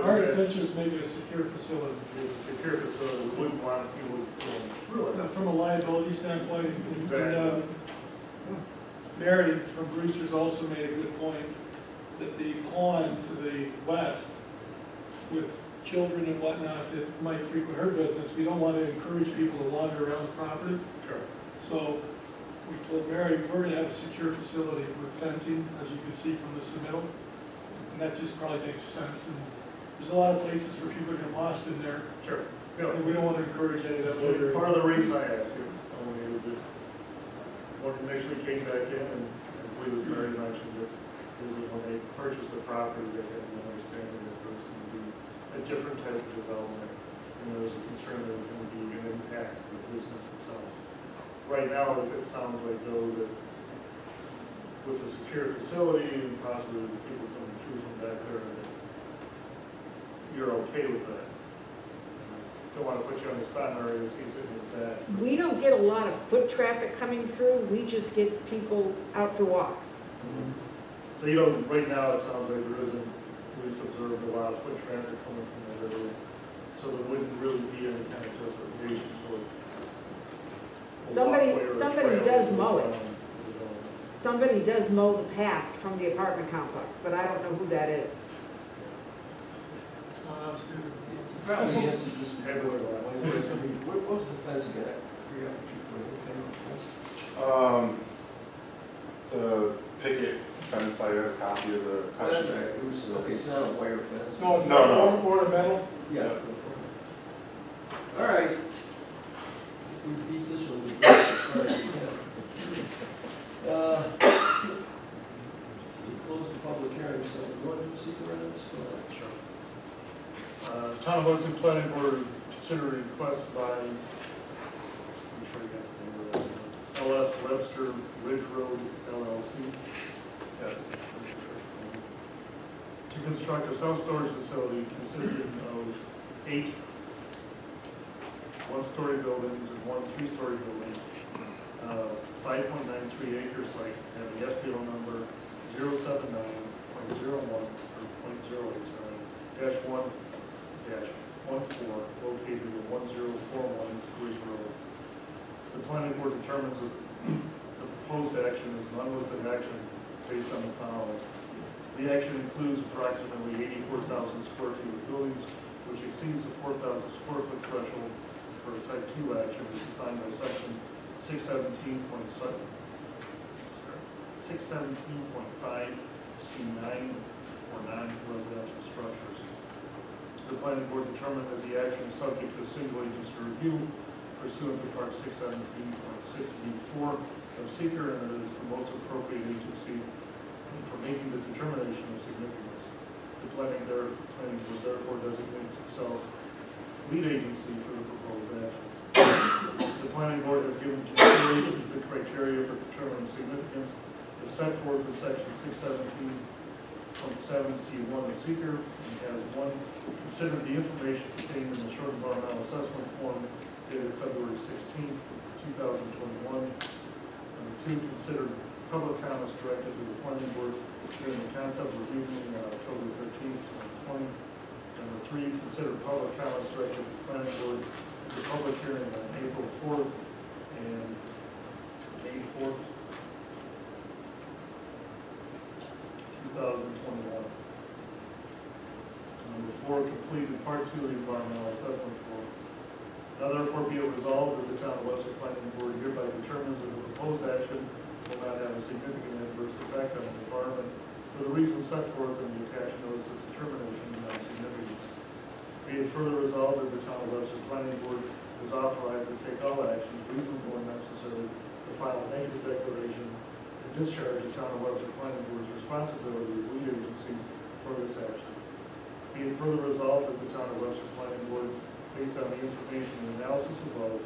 Our intention is make it a secure facility. It's a secure facility, we wouldn't want people going through it. From a liability standpoint, Exactly. and Mary from Brewster's also made a good point that the pond to the west with children and whatnot that might frequent her business, we don't want to encourage people to wander around the property. Sure. So we told Mary, we're going to have a secure facility with fencing, as you can see from the submittal. And that just probably makes sense. And there's a lot of places for people to get lost in there. Sure. Yeah. And we don't want to encourage any of that. Well, part of the reason I asked you, only is that when it initially came back in, and I believe it was Mary mentioned it, is that when they purchased the property, they had an understanding that there was going to be a different type of development, and there was a concern there was going to be an impact to the business itself. Right now, it sounds like though that with a secure facility and possibly the people coming through from back there, that you're okay with that. Don't want to put you on the spot, Mary, as he's sitting with that. We don't get a lot of foot traffic coming through, we just get people out for walks. So you don't, right now, it sounds like there isn't, we just observed a lot of foot traffic coming from that area. So there wouldn't really be any kind of justification for a Somebody- walkway or a somebody trail does to mow it. the development. somebody does mow the path from the apartment complex, but I don't know who that is. It's not us, dude. You probably answered this before. What was the fence again? I forgot what you put in. It's a picket fence, I have a copy of the That's custom. right, it was, okay, it's not a wire fence. No, it's No, not ornamental. Yeah. All right. We beat this one. We beat this one. We closed the public hearing, so we're going to see the rest. Town of Webster Planning Board consider a request by, I'm sure you got the name of it, LS Webster Ridge Road LLC. Yes. To construct a self-storage facility consisting of 8 one-story buildings and 1 3-story building, 5.93 acre site, having the SPO number 079.01 or .089-1-14, located at 1041 Ridge Road. The planning board determines that the proposed action is an unlisted action based on the following. The action includes approximately 84,000 square feet of buildings, which exceeds the 4,000 square foot threshold for a type 2 action as defined by section 617.5 C9 for non-residential structures. The planning board determined that the action is subject to a single agency review pursuant to part 617.6B4 of seeker, and it is the most appropriate agency for making the determination of significance. The planning board therefore designates itself lead agency for the proposed action. The planning board has given consideration to the criteria for determining significance as set forth in section 617.7C1 of seeker, and has 1, considered the information contained in the short environmental assessment form dated February 16, 2021. Number 2, considered public comments directed to the planning board during the concept review meeting on October 13, 2020. Number 3, considered public comments directed to the planning board at the public hearing on April 4th and May 4th, 2021. Number 4, completed part 2 of the environmental assessment form. Now therefore be it resolved that the town of Webster Planning Board hereby determines that the proposed action will not have a significant adverse effect on the environment for the reasons set forth in the attached notice of determination of non-significance. Be it further resolved that the town of Webster Planning Board is authorized to take all actions reasonable and necessary to file a negative declaration and discharge the town of Webster Planning Board's responsibility as lead agency for this action. Be it further resolved that the town of Webster Planning Board, based on the information and analysis above,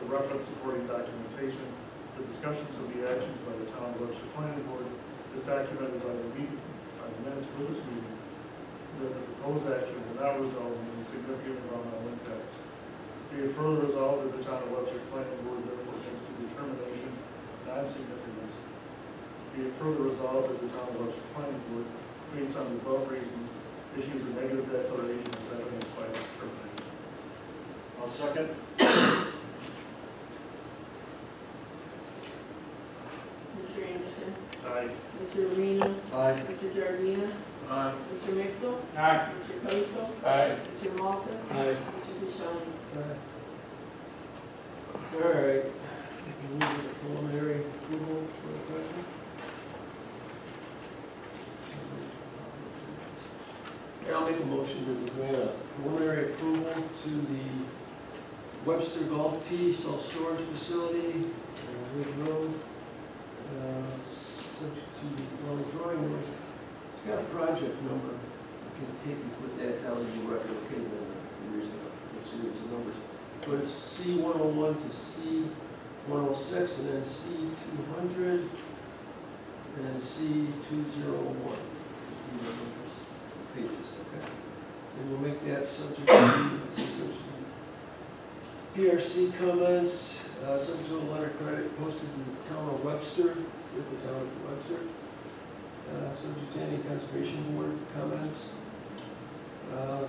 the reference supporting documentation, the discussions of the actions by the town of Webster Planning Board, is documented by the minutes for this meeting, that the proposed action will not result in any significant environmental impacts. Be it further resolved that the town of Webster Planning Board therefore makes the determination of non-significance. Be it further resolved that the town of Webster Planning Board, based on the above reasons, issues a negative declaration as evidenced by its determination. I'll second. Mr. Anderson? Aye. Mr. Arena? Aye. Mr. Giardina? Aye. Mr. Mixel? Aye. Mr. Koso? Aye. Mr. Malta? Aye. Mr. Bishani? All right. We need a preliminary approval for the project. Yeah, I'll make a motion that we grant a preliminary approval to the Webster Golf Tee Self-Storage Facility, Ridge Road, subject to, well, the drawing was, it's got a project number. You can take and put that down in the record, okay, then there's a series of numbers. But it's C101 to C106, and then C200, and then C201. Pages, okay? And we'll make that subject to PRC comments, subject to a letter credit posted to the town of Webster, with the town of Webster. Subject to any conservation board comments.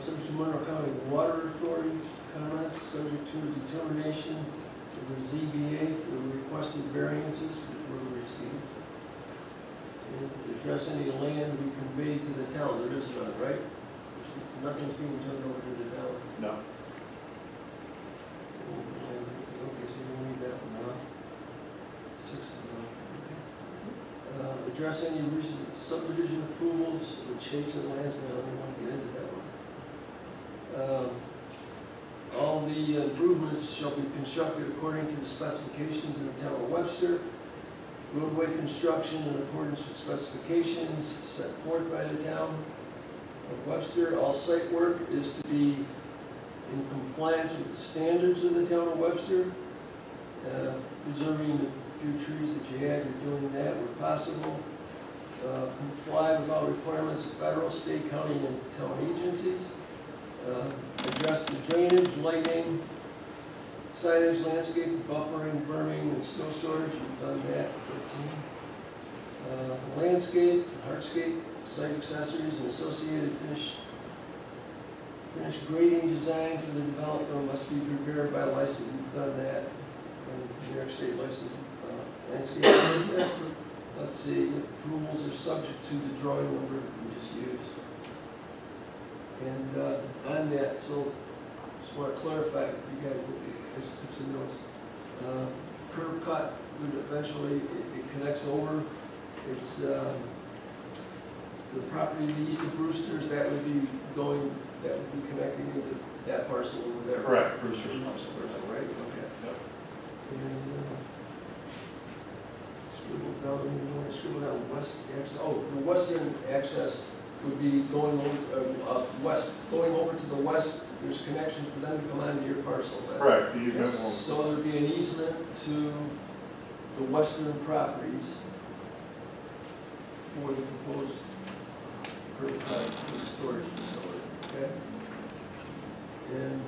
Subject to Monroe County Water Authority comments, subject to determination of the ZBA for requested variances, which were received. And address any land we convey to the town, there is none, right? Nothing's being turned over to the town. No. Okay, so we'll leave that one off. 6 is off. Okay. Address any recent subdivision approvals or Chasen lands, we don't even want to get into that one. All the improvements shall be constructed according to the specifications of the town of Webster. Roadway construction in accordance with specifications set forth by the town of Webster. All site work is to be in compliance with the standards of the town of Webster. Preserving the few trees that you have, you're doing that where possible. Comply with all requirements of federal, state, county, and town agencies. Address the drainage, lighting, signage, landscape, buffering, berming, and snow storage, you've done that. 13. Landscape, hardscape, site accessories, and associated finished grading design for the developer must be prepared by licensed, you've done that. New York State licensed landscape architect. Let's see, approvals are subject to the drawing number we just used. And on that, so just want to clarify if you guys will be, just took some notes. Curb cut would eventually, it connects over. It's the property east of Brewster's, that would be going, that would be connecting into that parcel over there. Correct, Brewster's Parcel, right? Okay. Yep. And scribble down, you want to scribble down west access, oh, the western access would be going over, west, going over to the west, there's connection for them to come onto your parcel. Then. Correct, the easement will, So there'd be an easement to the western properties for the proposed curb cut for the storage facility, okay? And,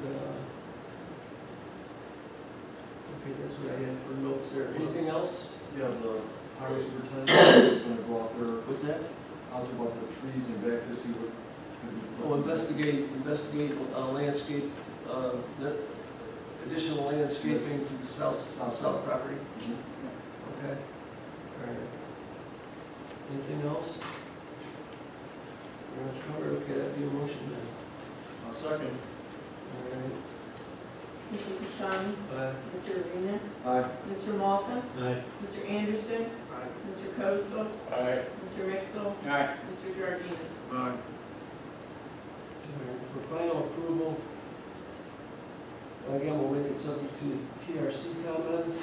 okay, that's what I had for notes there. Anything else? Yeah, the highway superintendent is gonna go out there, What's that? out about the trees and back to see what could be. Oh, investigate landscape, that additional landscaping to the south property. Mhm. Okay. All right. Anything else? Pretty much covered. Okay, that'd be a motion then. A second. All right. Mr. Kashani? Mr. Arena? Aye. Mr. Malta? Aye. Mr. Anderson? Mr. Coastal? Aye. Mr. Mixel? Aye. Mr. Giardina? Aye. All right. For final approval, again, we'll make it subject to PRC comments.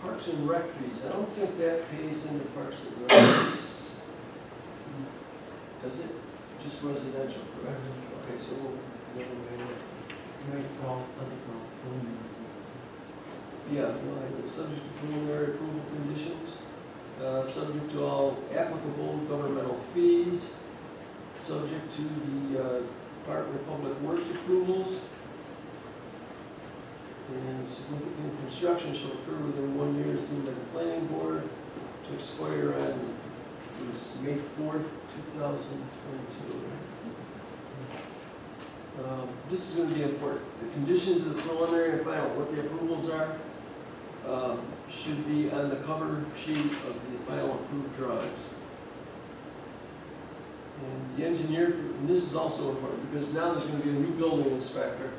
Parks and Rec fees, I don't think that pays into Parks and Rec. Does it? Just residential, correct? Okay, so we'll, Right, all, preliminary. yeah, well, it's subject to preliminary approval conditions, subject to all applicable governmental fees, subject to the Department of Public Works approvals, and significant construction shall occur within 1 year as deemed by the planning board to expire on, May 4th, 2022. This is going to be important. The conditions of the preliminary and final, what the approvals are, should be on the cover sheet of the final approved drawings. And the engineer, and this is also important because now there's going to be a new building inspector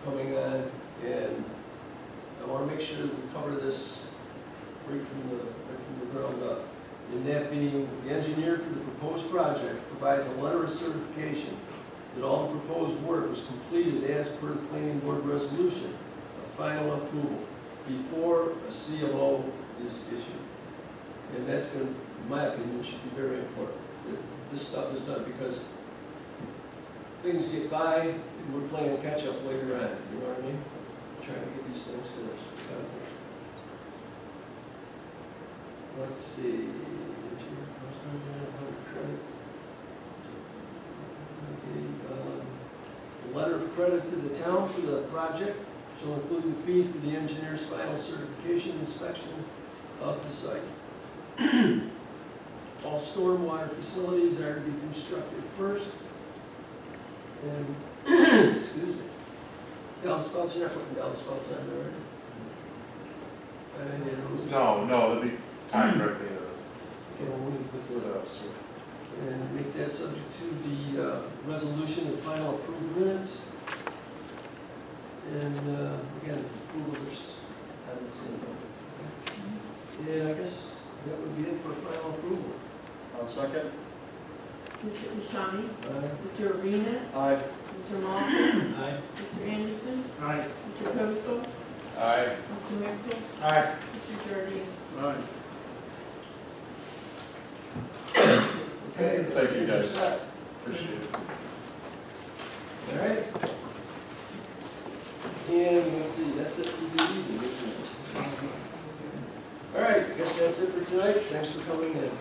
coming on, and I want to make sure that we cover this right from the ground up. And that being, the engineer for the proposed project provides a letter of certification that all the proposed work was completed as per the planning board resolution of final approval before a CLO is issued. And that's going to, in my opinion, should be very important. That this stuff is done because things get by and we're playing catch up later on, you know what I mean? Trying to get these things finished. Let's see. Letter of credit to the town for the project shall include the fee for the engineer's final certification inspection of the site. All stormwater facilities are to be constructed first. And, excuse me, downspouts, you're not putting downspouts on there, right? No, that'd be tied directly into Good officer. And make that subject to the resolution of final approved minutes. And again, approvals are on the same number. And I guess that would be it for final approval. I'll second. Mr. Kashani, Aye. Mr. Arena, Aye. Mr. Malton, Aye. Mr. Anderson, Aye. Mr. Kozel, Aye. Mr. Mixel, Aye. Mr. Jardine. Aye. Okay. Thank you, things are guys. set. Appreciate it. All right. And let's see, that's it for the evening, isn't it? All right, I guess that's it for tonight. Thanks for coming in.